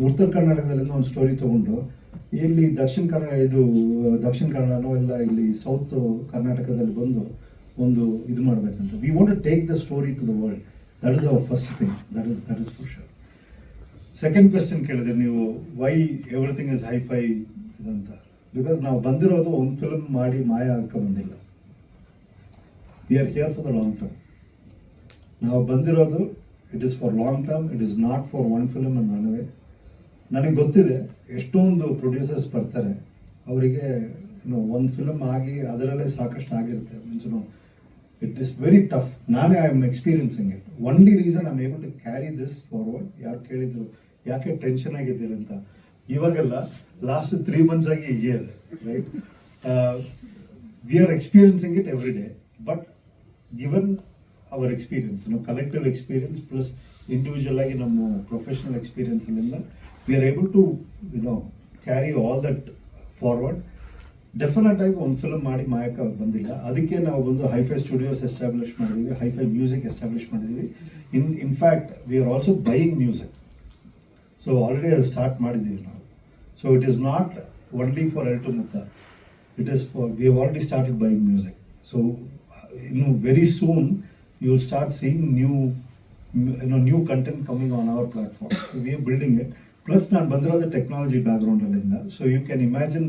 ಉತ್ತರ ಕರ್ನಾಟಕದಲ್ಲಿಂದ ಒಂದು ಸ್ಟೋರಿ ತೊಗೊಂಡು ಇಲ್ಲಿ ದಕ್ಷಿಣ ಕನ್ನಡನೋ ಇಲ್ಲ ಇಲ್ಲಿ ಸೌತ್ ಕರ್ನಾಟಕದಲ್ಲಿ ಬಂದು ಒಂದು ಇದು ಮಾಡಬೇಕಂತ. We want to take the story to the world. That is our first thing. That is for sure. Second question ಕೇಳಿದ್ರೆ ನೀವು, ವೈ ಎವ್ರಿಥಿಂಗ್ ಇಸ್ ಹೈಫೈ ಇದಂತ. ಬಿಕಾಸ್ ನಾವು ಬಂದಿರೋದು ಒಂದು ಫಿಲ್ಮ್ ಮಾಡಿ ಮಾಯ ಹಾಕ ಬಂದಿಲ್ಲ. We are here for the long term. ನಾವು ಬಂದಿರೋದು it is for long term. It is not for one film and run away. ನನಗೆ ಗೊತ್ತಿದೆ ಎಷ್ಟೊಂದು ಪ್ರೊಡ್ಯೂಸರ್ಸ್ ಬರ್ತಾರೆ, ಅವರಿಗೆ ಒಂದು ಫಿಲ್ಮ್ ಆಗಿ ಅದರಲ್ಲೇ ಸಾಕಷ್ಟು ಆಗಿರುತ್ತೆ. Means it is very tough. ನಾನೇ I am experiencing it. Only reason I am able to carry this forward. ಯಾರು ಕೇಳಿದ್ರು ಯಾಕೆ ಟೆನ್ಷನ್ ಆಗಿದ್ದೀರಿ ಅಂತ, ಇವಾಗೆಲ್ಲ ಲಾಸ್ಟ್ 3 months ಆಗಿ ಹೀಗೆ ಇದೆ, right? We are experiencing it every day. But given our experience, collective experience plus individual ಆಗಿ ನಮ್ಮ ಪ್ರೊಫೆಷನಲ್ ಎಕ್ಸ್ಪೀರಿಯನ್ಸಲ್ಲಿಂದ we are able to carry all that forward. Definite ಆಗಿ ಒಂದು ಫಿಲ್ಮ್ ಮಾಡಿ ಮಾಯಕ ಬಂದಿಲ್ಲ. ಅದಕ್ಕೆ ನಾವು ಒಂದು ಹೈಫೈ ಸ್ಟುಡಿಯೋಸ್ ಎಸ್ಟಾಬ್ಲಿಷ್ ಮಾಡಿದ್ದೀವಿ, ಹೈಫೈ ಮ್ಯೂಸಿಕ್ ಎಸ್ಟಾಬ್ಲಿಷ್ ಮಾಡಿದ್ದೀವಿ. In fact we are also buying music. So already ಅದು ಸ್ಟಾರ್ಟ್ ಮಾಡಿದ್ದೀವಿ ನಾವು. So it is not only for ಎಲ್ ಟು ಮುತ್ತ, it is for we have already started buying music. So ಇನ್ನು very soon you will start seeing new content coming on our platform. So we are building it. Plus ನಾನು ಬಂದಿರೋದು technology ಬ್ಯಾಕ್ಗ್ರೌಂಡಲ್ಲಿಂದ. So you can imagine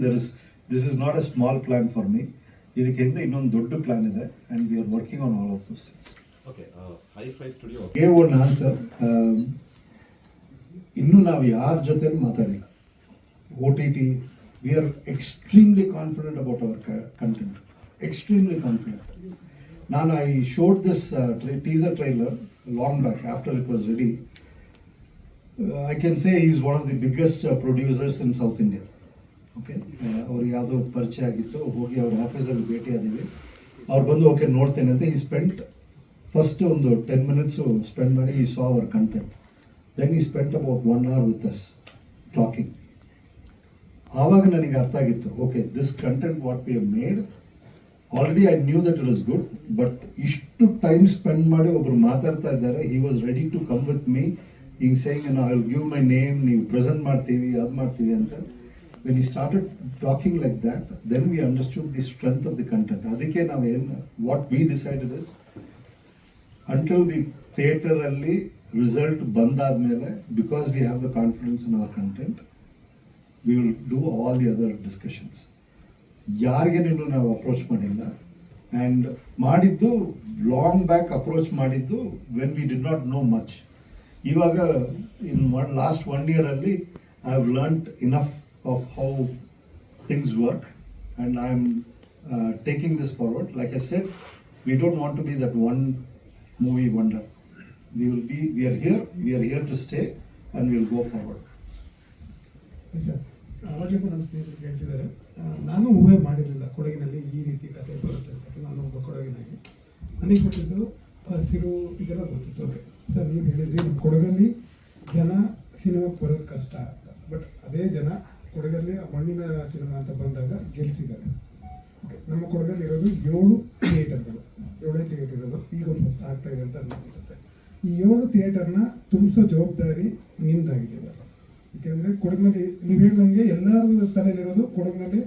this is not a small plan for me. ಇದಕ್ಕಿಂತ ಇನ್ನೊಂದು ದೊಡ್ಡ plan ಇದೆ and we are working on all of this things. HiFi studio ಒಂದು answer. ಇನ್ನೂ ನಾವು ಯಾರ ಜೊತೆನೂ ಮಾತಾಡಿಲ್ಲ. OTT, we are extremely confident about our content. Extremely confident. Now I showed this teaser trailer long back after it was ready. I can say he is one of the biggest producers in South India. Okay ಅವ್ರಿಗೆ ಯಾವುದೋ ಪರಿಚಯ ಆಗಿತ್ತು, ಹೋಗಿ ಅವ್ರ ಆಫೀಸಲ್ಲಿ ಭೇಟಿ ಆದೀವಿ. ಅವ್ರು ಬಂದು ಓಕೆ ನೋಡ್ತೇನೆ ಅಂತ ಈ ಸ್ಪೆಂಟ್ ಫಸ್ಟ್ ಒಂದು 10 minutes ಸ್ಪೆಂಡ್ ಮಾಡಿ he saw our content. Then he spent about 1 hour with us talking. ಆವಾಗ ನನಗೆ ಅರ್ಥ ಆಗಿತ್ತು, okay this content what we have made already I knew that it is good, but ಇಷ್ಟು time spend ಮಾಡಿ ಒಬ್ರು ಮಾತಾಡ್ತಾ ಇದ್ದಾರೆ. He was ready to come with me, ಹಿಂಗೆ saying I will give my name, ನೀವು ಪ್ರೆಸೆಂಟ್ ಮಾಡ್ತೀವಿ ಅದು ಮಾಡ್ತೀವಿ ಅಂತ. When he started talking like that, then we understood the strength of the content. ಅದಕ್ಕೆ ನಾವು what we decided is, until the theatre ಅಲ್ಲಿ result ಬಂದಾದ್ಮೇಲೆ, because we have the confidence in our content, we will do all the other discussions. ಯಾರಿಗೇನು ನಾವು approach ಮಾಡಿಲ್ಲ, and ಮಾಡಿದ್ದು long back approach ಮಾಡಿದ್ದು when we did not know much. ಇವಾಗ in last 1 year ಅಲ್ಲಿ I have learnt enough of how things work, and I am taking this forward. Like I said, we don't want to be that one movie wonder. We are here to stay, and we will go forward. Sir, ಆವಾಗಲಿಂದ ನಮ್ಮ ಸ್ನೇಹಿತರು ಕೇಳ್ತಿದ್ದಾರೆ, ನಾನು ಊಹೆ ಮಾಡಿರಲಿಲ್ಲ ಕೊಡಗಿನಲ್ಲಿ ಈ ರೀತಿ ಕತೆ ಬರುತ್ತೆ ಅಂತ. ನಾನು ಒಬ್ಬ ಕೊಡಗಿನಾಗಿ ನನಗೆ ಗೊತ್ತಿದ್ದು ಹಸಿರು ಇದೆಲ್ಲ ಗೊತ್ತಿತ್ತು. ಓಕೆ ಸರ್, ನೀವು ಹೇಳಿದ್ರಿ ನಮ್ಮ ಕೊಡಗಲ್ಲಿ ಜನ ಸಿನಿಮಾಕ್ಕೆ ಬರೋದು ಕಷ್ಟ ಅಂತ, ಬಟ್ ಅದೇ ಜನ ಕೊಡಗಲ್ಲಿ ಮಣ್ಣಿನ ಸಿನಿಮಾ ಅಂತ ಬಂದಾಗ ಗೆಲ್ಸಿದ್ದಾರೆ. ಓಕೆ, ನಮ್ಮ ಕೊಡಗಲ್ಲಿ ಇರೋದು 7 ಥಿಯೇಟರ್ಗಳು, 7 ಥಿಯೇಟರ್ ಇರೋದು. ಈಗ ಒಂದು ಹೊಸ ಆಗ್ತಾ ಇದೆ ಅಂತ ಅನಿಸುತ್ತೆ. ಈ 7 ಥಿಯೇಟರ್ನ ತುಂಬಿಸೋ ಜವಾಬ್ದಾರಿ ನಿಮ್ದಾಗಿದೆ. ಯಾಕೆಂದರೆ ಕೊಡಗಿನಲ್ಲಿ ನೀವು ಹೇಳಿದಂಗೆ ಎಲ್ಲರ ತಲೆಯಲ್ಲಿರೋದು ಕೊಡಗಿನಲ್ಲಿ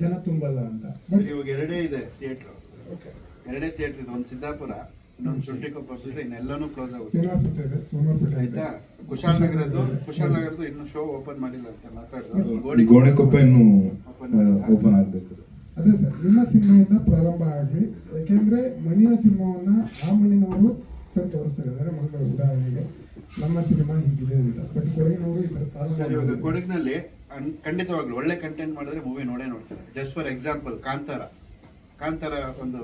ಜನ ತುಂಬಲ್ಲ ಅಂತ. ಬಟ್ ಇವಾಗ 2 ಇದೆ ಥಿಯೇಟ್ರು. ಓಕೆ, 2 ಥಿಯೇಟ್ರ್ ಇದೆ. ಒಂದು ಸಿದ್ದಾಪುರ, ಇನ್ನೊಂದು ಶುಂಠಿಕೊಪ್ಪ ಬಿಟ್ಟರೆ ಇನ್ನೆಲ್ಲನೂ ಕ್ಲೋಸ್ ಆಗುತ್ತೆ. ಸೋಮವಾರಪೇಟೆ ಆಯ್ತಾ? ಕುಶಾಲನಗರದ್ದು ಇನ್ನೂ ಶೋ ಓಪನ್ ಮಾಡಿಲ್ಲ ಅಂತ ಮಾತಾಡಿದ್ರು. ಗೋಣಿಕೊಪ್ಪ ಇನ್ನೂ ಓಪನ್ ಆಗಬೇಕು. ಅದೇ ಸರ್, ನಿಮ್ಮ ಸಿನಿಮಾಯಿಂದ ಪ್ರಾರಂಭ ಆಗಲಿ. ಯಾಕೆಂದರೆ ಮಣ್ಣಿನ ಸಿನಿಮಾವನ್ನು ಆ ಮಣ್ಣಿನವರು ತಂದು ತೋರಿಸ್ತಾರೆ. ಅಂದರೆ ಮೊದಲ ಉದಾಹರಣೆಗೆ ನಮ್ಮ ಸಿನಿಮಾ ಹೀಗಿದೆ ಅಂತ, ಬಟ್ ಕೊಡಗಿನವರು ಈ ಥರ ಇವಾಗ ಕೊಡಗಿನಲ್ಲಿ ಖಂಡಿತವಾಗ್ಲೂ ಒಳ್ಳೆ ಕಂಟೆಂಟ್ ಮಾಡಿದ್ರೆ ಮೂವಿ ನೋಡ್ತಾರೆ. ಜಸ್ಟ್ ಫಾರ್ ಎಕ್ಸಾಂಪಲ್ ಕಾಂತಾರ ಒಂದು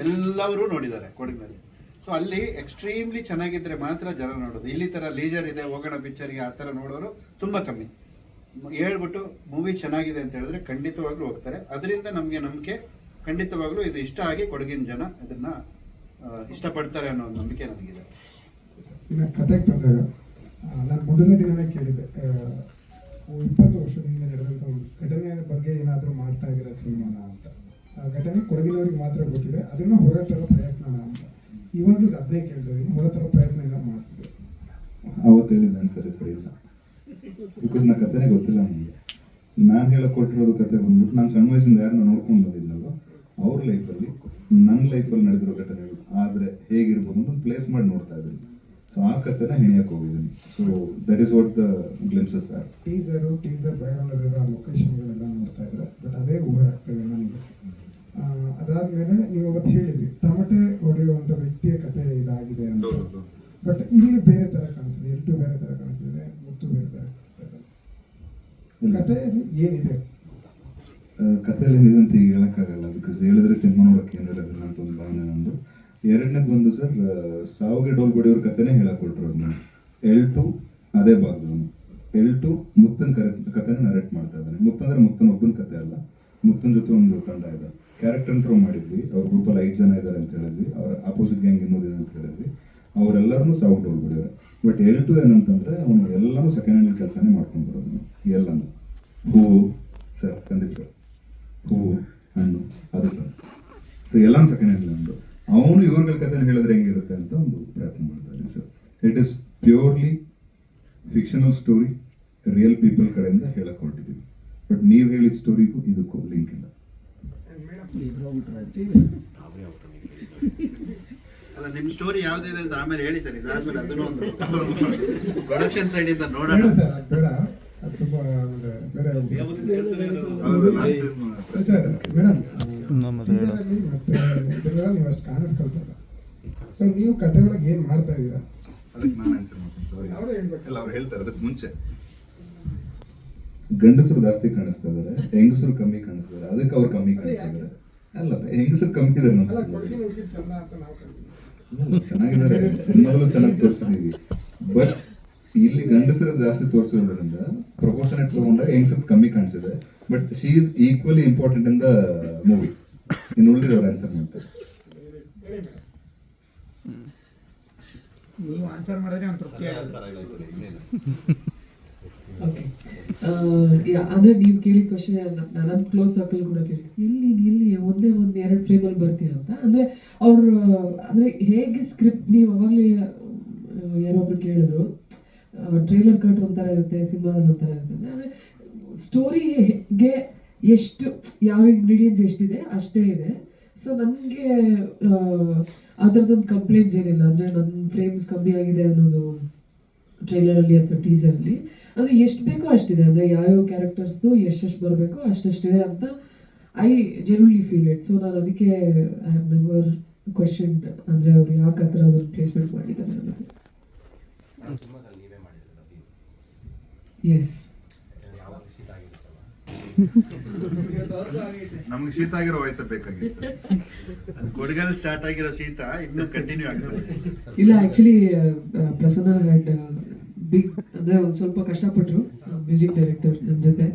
ಎಲ್ಲರೂ ನೋಡಿದ್ದಾರೆ ಕೊಡಗಿನಲ್ಲಿ. ಸೊ ಅಲ್ಲಿ ಎಕ್ಸ್ಟ್ರೀಮ್ಲಿ ಚೆನ್ನಾಗಿದ್ರೆ ಮಾತ್ರ ಜನ ನೋಡೋದು. ಇಲ್ಲಿ ಥರ ಲೀಜರ್ ಇದೆ ಹೋಗೋಣ ಪಿಕ್ಚರ್ಗೆ ಆ ಥರ ನೋಡೋರು ತುಂಬ ಕಮ್ಮಿ. ಹೇಳ್ಬಿಟ್ಟು ಮೂವಿ ಚೆನ್ನಾಗಿದೆ ಅಂತ ಹೇಳಿದ್ರೆ ಖಂಡಿತವಾಗ್ಲೂ ಹೋಗ್ತಾರೆ. ಅದರಿಂದ ನಮಗೆ ನಂಬಿಕೆ, ಖಂಡಿತವಾಗ್ಲೂ ಇದು ಇಷ್ಟ ಆಗಿ ಕೊಡಗಿನ ಜನ ಇದನ್ನು ಇಷ್ಟಪಡ್ತಾರೆ ಅನ್ನೋ ನಂಬಿಕೆ ನನಗಿದೆ. ಇನ್ನು ಕತೆಗೆ ಬಂದಾಗ ನಾನು ಮೊದಲನೇ ದಿನವೇ ಕೇಳಿದ್ದೆ, 20 ವರ್ಷದಿಂದ ನಡೆದಂಥ ಒಂದು ಘಟನೆಯ ಬಗ್ಗೆ ಏನಾದರೂ ಮಾಡ್ತಾ ಇದ್ದೀರಾ ಸಿನಿಮಾನ ಅಂತ. ಆ ಘಟನೆ ಕೊಡಗಿನವ್ರಿಗೆ ಮಾತ್ರ ಗೊತ್ತಿದೆ, ಅದನ್ನು ಹೊರತರೋ ಪ್ರಯತ್ನನ ಅಂತ. ಇವಾಗಲೂ ಅದನ್ನೇ ಕೇಳ್ತೀವಿ, ಹೊರತರೋ ಪ್ರಯತ್ನ ಏನಾದ್ರು ಮಾಡ್ತಿದ್ದೆ. ಅವತ್ತು ಹೇಳಿದ್ದೆ ಸರಿ ಇಲ್ಲ, ಬಿಕಾಸ್ ನನ್ನ ಕಥೆನೇ ಗೊತ್ತಿಲ್ಲ ನನಗೆ. ನಾನು ಹೇಳಕ್ ಕೊಟ್ಟಿರೋದು ಕತೆ ಬಂದ್ಬಿಟ್ಟು ನಾನು ಸಣ್ಣ ವಯಸ್ಸಿಂದ ಯಾರನ್ನ ನೋಡ್ಕೊಂಡು ಬಂದಿದ್ನಲ್ವ, ಅವ್ರ ಲೈಫಲ್ಲಿ ನನ್ನ ಲೈಫಲ್ಲಿ ನಡೆದಿರೋ ಘಟನೆಗಳು ಆದರೆ ಹೇಗಿರ್ಬೋದು ಅಂತ ಪ್ಲೇಸ್ ಮಾಡಿ ನೋಡ್ತಾ ಇದ್ದೀನಿ. ಸೊ ಆ ಕಥೆನ ಹೆಣಿಯಕ್ಕೆ ಹೋಗಿದ್ದೀನಿ. So that is what the glimpses are. Teaser ಬ್ಯಾಕ್ಗ್ರೌಂಡಲ್ಲಿರೋ ಲೊಕೇಶನ್ಗಳೆಲ್ಲ ನೋಡ್ತಾ ಇದ್ದಾರೆ, ಬಟ್ ಅದೇ ಊಹೆ ಆಗ್ತದೆ ನನಗೆ. ಅದಾದಮೇಲೆ ನೀವು ಅವತ್ತು ಹೇಳಿದ್ರಿ ತಮಟೆ ಹೊಡೆಯುವಂಥ ವ್ಯಕ್ತಿಯ ಕತೆ ಇದಾಗಿದೆ ಅಂತ, ಬಟ್ ಇಲ್ಲಿ ಬೇರೆ ಥರ ಕಾಣಿಸ್ತಿದೆ. ಎಲ್ಟು ಬೇರೆ ಥರ ಕಾಣಿಸ್ತಿದೆ, ಮುತ್ತು ಬೇರೆ ಥರ ಕಾಣಿಸ್ತಾ ಇದೆ. ಕಥೆಯಲ್ಲಿ ಏನಿದೆ? ಕಥೆಯಲ್ಲಿ ಏನಿದೆ ಅಂತ ಈಗ ಹೇಳೋಕ್ಕಾಗಲ್ಲ, ಬಿಕಾಸ್ ಹೇಳಿದ್ರೆ ಸಿನಿಮಾ ನೋಡೋಕೆ ಏನಿದೆ ಅಂತ ಒಂದು ಭಾವನೆ ನಂದು. ಎರಡನೇದು ಬಂದು ಸರ್, ಸಾವಿಗೆ ಡೋಲ್ ಬಡಿಯೋರ ಕಥೆನೇ ಹೇಳಕೊಟ್ರು. ನಾನು L2 ಅದೇ ಭಾಗದವನು. L2 ಮುತ್ತನ ಕಥೆನ ನರೇಟ್ ಮಾಡ್ತಾ ಇದ್ದಾನೆ. ಮುತ್ತಂದ್ರೆ ಮುತ್ತನ ಒಬ್ಬನ ಕತೆ ಅಲ್ಲ, ಮುತ್ತನ ಜೊತೆ ಒಂದು ತಂಡ ಇದೆ. ಕ್ಯಾರೆಕ್ಟರ್ ಇಂಟ್ರೋ ಮಾಡಿದ್ವಿ, ಅವ್ರ ಗ್ರೂಪಲ್ಲಿ 5 ಜನ ಇದ್ದಾರೆ ಅಂತ ಹೇಳಿದ್ವಿ. ಅವ್ರ ಅಪೋಸಿಟ್ ಗ್ಯಾಂಗ್ ಇನ್ನೋದಿದೆ ಅಂತ ಹೇಳಿದ್ವಿ. ಅವರೆಲ್ಲರೂ ಸಾವು ಡೋಲ್ ಬಿಡೋರು. ಬಟ್ L2 ಏನಂತಂದ್ರೆ ಅವನು ಎಲ್ಲನೂ ಸೆಕೆಂಡ್ ಹ್ಯಾಂಡ್ ಕೆಲಸನೇ ಮಾಡ್ಕೊಂಡು ಬರೋದು. ಎಲ್ಲನೂ ಹೂವು ಸರ್, ಖಂಡಿತ ಸರ್, ಹೂವು ಹಣ್ಣು ಅದು ಸರ್. ಸೊ ಎಲ್ಲನೂ ಸೆಕೆಂಡ್ ಹ್ಯಾಂಡ್ ಅಂದು ಅವನು ಇವ್ರಗಳ ಕಥೆನ ಹೇಳಿದ್ರೆ ಹೆಂಗಿರುತ್ತೆ ಅಂತ ಒಂದು ಪ್ರಯತ್ನ ಮಾಡ್ತಾ ಇದ್ದೀನಿ sir. It is purely fictional story, real people ಕಡೆಯಿಂದ ಹೇಳಕ್ ಹೊರಟಿದ್ದೀವಿ. ಬಟ್ ನೀವು ಹೇಳಿದ ಸ್ಟೋರಿಗೂ ಇದಕ್ಕೂ ಲಿಂಕ್ ಇಲ್ಲ. ಅಲ್ಲ, ನಿಮ್ಮ ಸ್ಟೋರಿ ಯಾವ್ದಿದೆ ಅಂತ ಆಮೇಲೆ ಹೇಳಿ ಸರ್. ಇದಾದ್ಮೇಲೆ ಅದನ್ನು ಒಂದು ಪ್ರೊಡಕ್ಷನ್ ಸೈಡ್ ಇಂದ ನೋಡೋಣ ಸರ್. ಅದು ಬೇಡ, ಅದು ತುಂಬ ಬೇರೆ ಸರ್. ಮೇಡಮ್, ಟೀಸರಲ್ಲಿ ಮತ್ತೆ ಇದರಲ್ಲಿ ನೀವು ಅಷ್ಟು ಕಾಣಿಸ್ಕೊಳ್ತಲ್ಲ. ಸೊ ನೀವು ಕಥೆಗಳಿಗೆ ಏನು ಮಾಡ್ತಾ ಇದ್ದೀರಾ? ಅದಕ್ಕೆ ನಾನು ಆನ್ಸರ್ ಮಾಡ್ತೀನಿ. ಸಾರಿ, ಅವರೇ ಹೇಳ್ಬೇಕು. ಅವ್ರು ಹೇಳ್ತಾರೆ ಅದಕ್ಕೆ ಮುಂಚೆ ಗಂಡಸರು ಜಾಸ್ತಿ ಕಾಣಿಸ್ತಾ ಇದಾರೆ, ಹೆಂಗಸರು ಕಮ್ಮಿ ಕಾಣಿಸ್ತಾ ಇದಾರೆ, ಅದಕ್ಕೆ ಅವ್ರು ಕಮ್ಮಿ ಕಾಣಿಸ್ತಾ ಇದಾರೆ. ಅಲ್ಲ, ಹೆಂಗಸರು ಕಮ್ಮಿ ಇದಾರೆ ನಮ್ಮ ಚೆನ್ನಾಗಿದ್ದಾರೆ, ಸಿನಿಮಾದಲ್ಲೂ ಚೆನ್ನಾಗಿ ತೋರಿಸಿದೀವಿ. ಬಟ್ ಇಲ್ಲಿ ಗಂಡಸರು ಜಾಸ್ತಿ ತೋರಿಸೋದ್ರಿಂದ ಪ್ರಪೋರ್ಷನೇಟ್ ತಗೊಂಡಾಗ ಹೆಂಗಸರು ಕಮ್ಮಿ ಕಾಣಿಸಿದೆ. But she is equally important in the movie. ಇನ್ನು ಉಳಿದಿರೋರು ಆನ್ಸರ್ ಮಾಡ್ತಾರೆ. ನೀವು ಆನ್ಸರ್ ಮಾಡಿದ್ರೆ ಒಂದು ತೃಪ್ತಿ ಆಗುತ್ತೆ. ಓಕೆ, ಅಂದ್ರೆ ನೀವು ಕೇಳಿದ ಕ್ವಶನ್ ನನ್ನ ಕ್ಲೋಸ್ ಸರ್ಕಲ್ ಕೂಡ ಕೇಳ್ತೀನಿ, ಇಲ್ಲಿ ಒಂದೇ ಒಂದು 2 ಫ್ರೇಮಲ್ಲಿ ಬರ್ತೀಯ ಅಂತ. ಅಂದ್ರೆ ಅವ್ರು ಅಂದ್ರೆ ಹೇಗೆ ಸ್ಕ್ರಿಪ್ಟ್, ನೀವು ಅವಾಗಲೇ ಯಾರೋ ಒಬ್ರು ಕೇಳಿದ್ರು, ಟ್ರೈಲರ್ ಕಟ್ ಒಂಥರ ಇರುತ್ತೆ, ಸಿನಿಮಾದಲ್ಲಿ ಒಂಥರ ಇರುತ್ತೆ. ಅಂದರೆ ಸ್ಟೋರಿಗೆ ಎಷ್ಟು ಯಾವ ಇಂಗ್ರೀಡಿಯೆಂಟ್ಸ್ ಎಷ್ಟಿದೆ ಅಷ್ಟೇ ಇದೆ. ಸೊ ನನಗೆ ಆ ಥರದೊಂದು ಕಂಪ್ಲೇಂಟ್ಸ್ ಏನಿಲ್ಲ. ಅಂದರೆ ನನ್ನ ಫ್ರೇಮ್ಸ್ ಕಮ್ಮಿ ಆಗಿದೆ ಅನ್ನೋದು ಟ್ರೈಲರಲ್ಲಿ ಅಥವಾ ಟೀಸರಲ್ಲಿ. ಅಂದರೆ ಎಷ್ಟು ಬೇಕೋ ಅಷ್ಟಿದೆ. ಅಂದರೆ ಯಾವ್ಯಾವ ಕ್ಯಾರೆಕ್ಟರ್ಸ್ದು ಎಷ್ಟೆಷ್ಟು ಬರಬೇಕೋ ಅಷ್ಟೆಷ್ಟಿದೆ ಅಂತ I genuinely feel it. So ನಾನು ಅದಕ್ಕೆ ಐ ಹ್ಯಾವ್ ನೆವರ್ ಕ್ವೆಶ್ಚನ್ಡ್ ಅಂದರೆ ಅವ್ರು ಯಾಕೆ ಆ ಥರ ಅದನ್ನು ಪ್ಲೇಸ್ಮೆಂಟ್ ಮಾಡಿದ್ದಾರೆ ಅನ್ನೋದು. ಎಸ್, ನಮ್ಗೆ ಶೀತ ಆಗಿರೋ ವಯಸ್ಸು ಬೇಕಾಗಿತ್ತು. ಕೊಡಗಲ್ಲಿ ಸ್ಟಾರ್ಟ್ ಆಗಿರೋ ಶೀತ ಇನ್ನೂ ಕಂಟಿನ್ಯೂ ಆಗ್ತದೆ. ಇಲ್ಲ, ಆ್ಯಕ್ಚುಲಿ ಪ್ರಸನ್ನ ಹ್ಯಾಡ್ ಬಿಗ್ ಅಂದರೆ ಒಂದು ಸ್ವಲ್ಪ ಕಷ್ಟಪಟ್ಟರು ಮ್ಯೂಸಿಕ್ ಡೈರೆಕ್ಟರ್ ನನ್ನ ಜೊತೆ.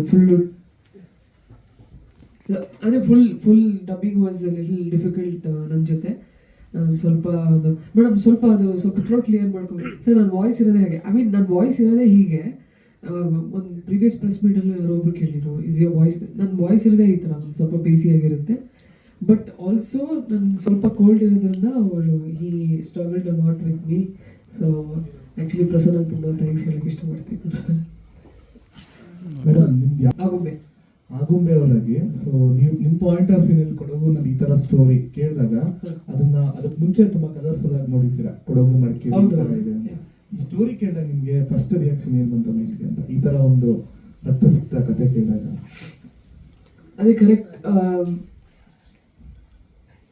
ಫುಲ್ಲು ಅಂದರೆ full dubbing was little difficult ನನ್ನ ಜೊತೆ. ಸ್ವಲ್ಪ ಅದು ಮೇಡಮ್ ಸ್ವಲ್ಪ ಥ್ರೋಟ್ ಕ್ಲಿಯರ್ ಮಾಡ್ಕೊಂಡು ಸರ್ ನನ್ನ ವಾಯ್ಸ್ ಇರೋದೇ ಹಾಗೆ. ಐ ಮೀನ್ ನನ್ನ ವಾಯ್ಸ್ ಇರೋದೇ ಹೀಗೆ. ಒಂದು ಪ್ರೀವಿಯಸ್ ಪ್ರೆಸ್ ಮೀಟಲ್ಲೂ ಯಾರೊಬ್ರು ಕೇಳಿದ್ರು ಇಸ್ ಯೋರ್ ವಾಯ್ಸ್, ನನ್ನ ವಾಯ್ಸ್ ಇರೋದೇ ಈ ಥರ ಒಂದು ಸ್ವಲ್ಪ ಬೇಸಿಯಾಗಿರುತ್ತೆ. ಬಟ್ ಆಲ್ಸೋ ನನ್ನ ಸ್ವಲ್ಪ ಕೋಲ್ಡ್ ಇರೋದ್ರಿಂದ ಅವಳು he struggled a lot with me. So actually Prasanna ತುಂಬ ಥ್ಯಾಂಕ್ಸ್ ಹೇಳಕ್ಕೆ ಇಷ್ಟಪಡ್ತೀನಿ. ಆಗುಂಬೆ ಅವರಿಗೆ, ಸೊ ನೀವು ನಿಮ್ಮ ಪಾಯಿಂಟ್ ಆಫ್ ವ್ಯೂನಲ್ಲಿ ಕೊಡಗುನಲ್ಲಿ ಈ ತರ ಸ್ಟೋರಿ ಕೇಳಿದಾಗ ಅದಕ್ಕೆ ಮುಂಚೆ ತುಂಬಾ ಕಲರ್ಫುಲ್ ಆಗಿ ನೋಡಿರ್ತೀರಾ, ಕೊಡಗು ಮಡಿಕೇರಿ ಈ ತರ ಇದೆ ಅಂತ. ಈ ಸ್ಟೋರಿ ಕೇಳಿದಾಗ ನಿಮ್ಗೆ ಫಸ್ಟ್ ರಿಯಾಕ್ಷನ್ ಏನು ಬಂತ ಮೈಂಡ್ಗೆ ಅಂತ, ಈ ತರ ಒಂದು ರಕ್ತಸಿಕ್ತ ಕಥೆ ಕೇಳಿದಾಗ? ಅದೇ ಕರೆಕ್ಟ್.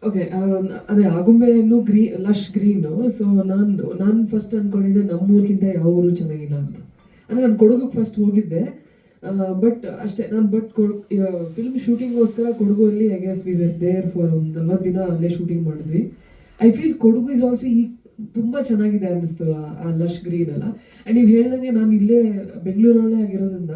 ಓಕೆ, ಅದೇ ಆಗುಂಬೆಯನ್ನು ಲಶ್ ಗ್ರೀನು. ಸೊ ನಾನು ಫಸ್ಟ್ ಅನ್ಕೊಂಡಿದ್ದೆ ನಮ್ಮೂರಿಗಿಂತ ಯಾವ ಊರು ಚೆನ್ನಾಗಿಲ್ಲ ಅಂತ. ಅಂದರೆ ನಾನು ಕೊಡಗುಗೆ ಫಸ್ಟ್ ಹೋಗಿದ್ದೆ. ಬಟ್ ಅಷ್ಟೇ ನಾನು ಫಿಲ್ಮ್ ಶೂಟಿಂಗ್ಗೋಸ್ಕರ ಕೊಡಗುಲ್ಲಿ I guess we were there for 40 ದಿನ ಅಲ್ಲೇ ಶೂಟಿಂಗ್ ಮಾಡಿದ್ವಿ. I feel Kodagu is also ಈ ತುಂಬ ಚೆನ್ನಾಗಿದೆ ಅನ್ನಿಸ್ತು ಆ ಲಶ್ ಗ್ರೀನ್ ಎಲ್ಲ. ಆ್ಯಂಡ್ ನೀವು ಹೇಳ್ದಂಗೆ ನಾನು ಇಲ್ಲೇ ಬೆಂಗಳೂರಲ್ಲೇ ಆಗಿರೋದ್ರಿಂದ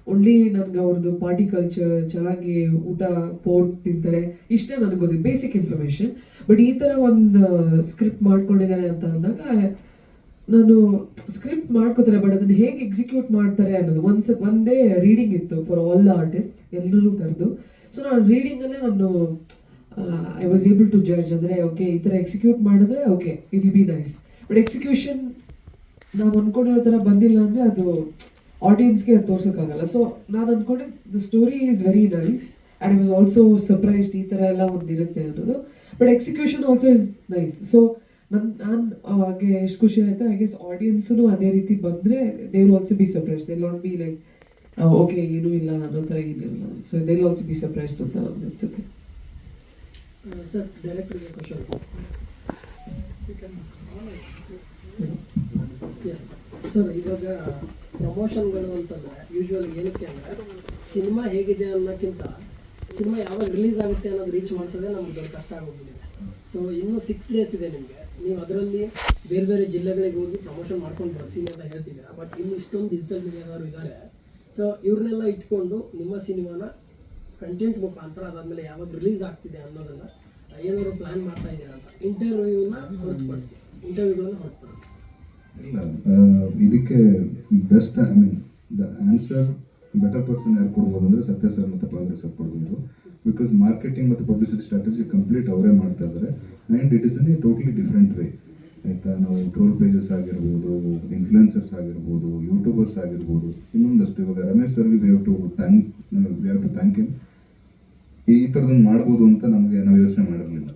ಓನ್ಲಿ ನನಗೆ ಅವ್ರದ್ದು ಪಾರ್ಟಿ ಕಲ್ಚರ್, ಚೆನ್ನಾಗಿ ಊಟ, ಪೋರ್ಕ್ ತಿಂತಾರೆ, ಇಷ್ಟೇ ನನಗೆ ಗೊತ್ತಿದೆ, ಬೇಸಿಕ್ ಇನ್ಫಾರ್ಮೇಷನ್. ಬಟ್ ಈ ಥರ ಒಂದು ಸ್ಕ್ರಿಪ್ಟ್ ಮಾಡ್ಕೊಂಡಿದ್ದಾರೆ ಅಂತ ಅಂದಾಗ ನಾನು ಸ್ಕ್ರಿಪ್ಟ್ ಮಾಡ್ಕೋತಾರೆ, ಬಟ್ ಅದನ್ನು ಹೇಗೆ ಎಕ್ಸಿಕ್ಯೂಟ್ ಮಾಡ್ತಾರೆ ಅನ್ನೋದು ಒಂದೇ ರೀಡಿಂಗ್ ಇತ್ತು ಫಾರ್ ಆಲ್ ದ ಆರ್ಟಿಸ್ಟ್, ಎಲ್ಲರೂ ಕರೆದು. ಸೊ ನಾನು ರೀಡಿಂಗಲ್ಲೇ ನಾನು I was able to judge. ಅಂದರೆ ಓಕೆ ಈ ಥರ ಎಕ್ಸಿಕ್ಯೂಟ್ ಮಾಡಿದ್ರೆ okay it will be nice. But execution ನಾವು ಅಂದ್ಕೊಂಡಿರೋ ಥರ ಬಂದಿಲ್ಲ ಅಂದರೆ ಅದು ಆಡಿಯನ್ಸ್ಗೆ ಅದು ತೋರ್ಸೋಕ್ಕಾಗಲ್ಲ. ಸೊ ನಾನು ಅಂದ್ಕೊಂಡೆ the story is very nice and I was also surprised ಈ ಥರ ಎಲ್ಲ ಒಂದಿರುತ್ತೆ ಅನ್ನೋದು. But execution also is nice. So ನಾನು ಹಾಗೆ ಎಷ್ಟು ಖುಷಿ ಆಯಿತು. ಐ ಗೆಸ್ ಆಡಿಯನ್ಸು ಅದೇ ರೀತಿ ಬಂದರೆ they will also be surprised. They will not be like okay ಏನೂ ಇಲ್ಲ ಅನ್ನೋ ಥರ ಏನಿಲ್ಲ. So they will also be surprised ಅಂತ ನನಗೆ ಅನ್ಸುತ್ತೆ. Sir, ಡೈರೆಕ್ಟರ್ಗೆ question. ಸರ್, ಇವಾಗ ಪ್ರಮೋಷನ್ಗಳು ಅಂತಂದರೆ ಯೂಶ್ವಲಿ ಏನಕ್ಕೆ ಅಂದರೆ ಸಿನಿಮಾ ಹೇಗಿದೆ ಅನ್ನೋಕ್ಕಿಂತ ಸಿನಿಮಾ ಯಾವಾಗ ರಿಲೀಸ್ ಆಗುತ್ತೆ ಅನ್ನೋದು ರೀಚ್ ಮಾಡಿಸೋದೇ ನಮ್ಗೆ ದೊಡ್ಡ ಕಷ್ಟ ಆಗೋಗ್ಬಿಟ್ಟಿದೆ. ಸೊ ಇನ್ನೂ 6 days ಇದೆ ನಿಮಗೆ. ನೀವು ಅದರಲ್ಲಿ ಬೇರೆ ಬೇರೆ ಜಿಲ್ಲೆಗಳಿಗೆ ಹೋಗಿ ಪ್ರಮೋಷನ್ ಮಾಡ್ಕೊಂಡು ಬರ್ತೀನಿ ಅಂತ ಹೇಳ್ತಿದ್ದೀರಾ. ಬಟ್ ಇನ್ನು ಇಷ್ಟೊಂದು ಡಿಜಿಟಲ್ ಮೀಡಿಯಾದವರು ಇದ್ದಾರೆ. ಸೊ ಇವ್ರನ್ನೆಲ್ಲ ಇಟ್ಕೊಂಡು ನಿಮ್ಮ ಸಿನಿಮಾನ ಕಂಟೆಂಟ್ ಮುಖಾಂತರ ಅದಾದಮೇಲೆ ಯಾವಾಗ ರಿಲೀಸ್ ಆಗ್ತಿದೆ ಅನ್ನೋದನ್ನು ಏನಾದ್ರು ಪ್ಲ್ಯಾನ್ ಮಾಡ್ತಾ ಇದ್ದೀರಾ ಅಂತ, ಇಂಟರ್ವ್ಯೂಗಳನ್ನು ಹೊರತುಪಡಿಸಿ. ಇಲ್ಲ, ಇದಕ್ಕೆ best I mean the answer better person ಯಾರು ಕೊಡ್ಬೋದು ಅಂದರೆ ಸತ್ಯ ಸರ್ ಮತ್ತು ಪಾಂಗ್ರೆ ಸರ್ ಕೊಡ್ಬೋದು. ಬಿಕಾಸ್ ಮಾರ್ಕೆಟಿಂಗ್ ಮತ್ತು ಪಬ್ಲಿಸಿಟಿ ಸ್ಟ್ರಾಟಜಿ ಕಂಪ್ಲೀಟ್ ಅವರೇ ಮಾಡ್ತಾ ಇದ್ದಾರೆ. And it is in a totally different way. ಆಯಿತಾ, ನಾವು ಟ್ರೋಲ್ ಪೇಜಸ್ ಆಗಿರ್ಬೋದು, ಇನ್ಫ್ಲುಯೆನ್ಸರ್ಸ್ ಆಗಿರ್ಬೋದು, ಯೂಟ್ಯೂಬರ್ಸ್ ಆಗಿರ್ಬೋದು, ಇನ್ನೊಂದಷ್ಟು ಇವಾಗ ರಮೇಶ್ ಸರ್ಗೆ we have to thank him. ಈ ಥರದನ್ನು ಮಾಡ್ಬೋದು ಅಂತ ನಾವು ಯೋಚನೆ ಮಾಡಿರಲಿಲ್ಲ.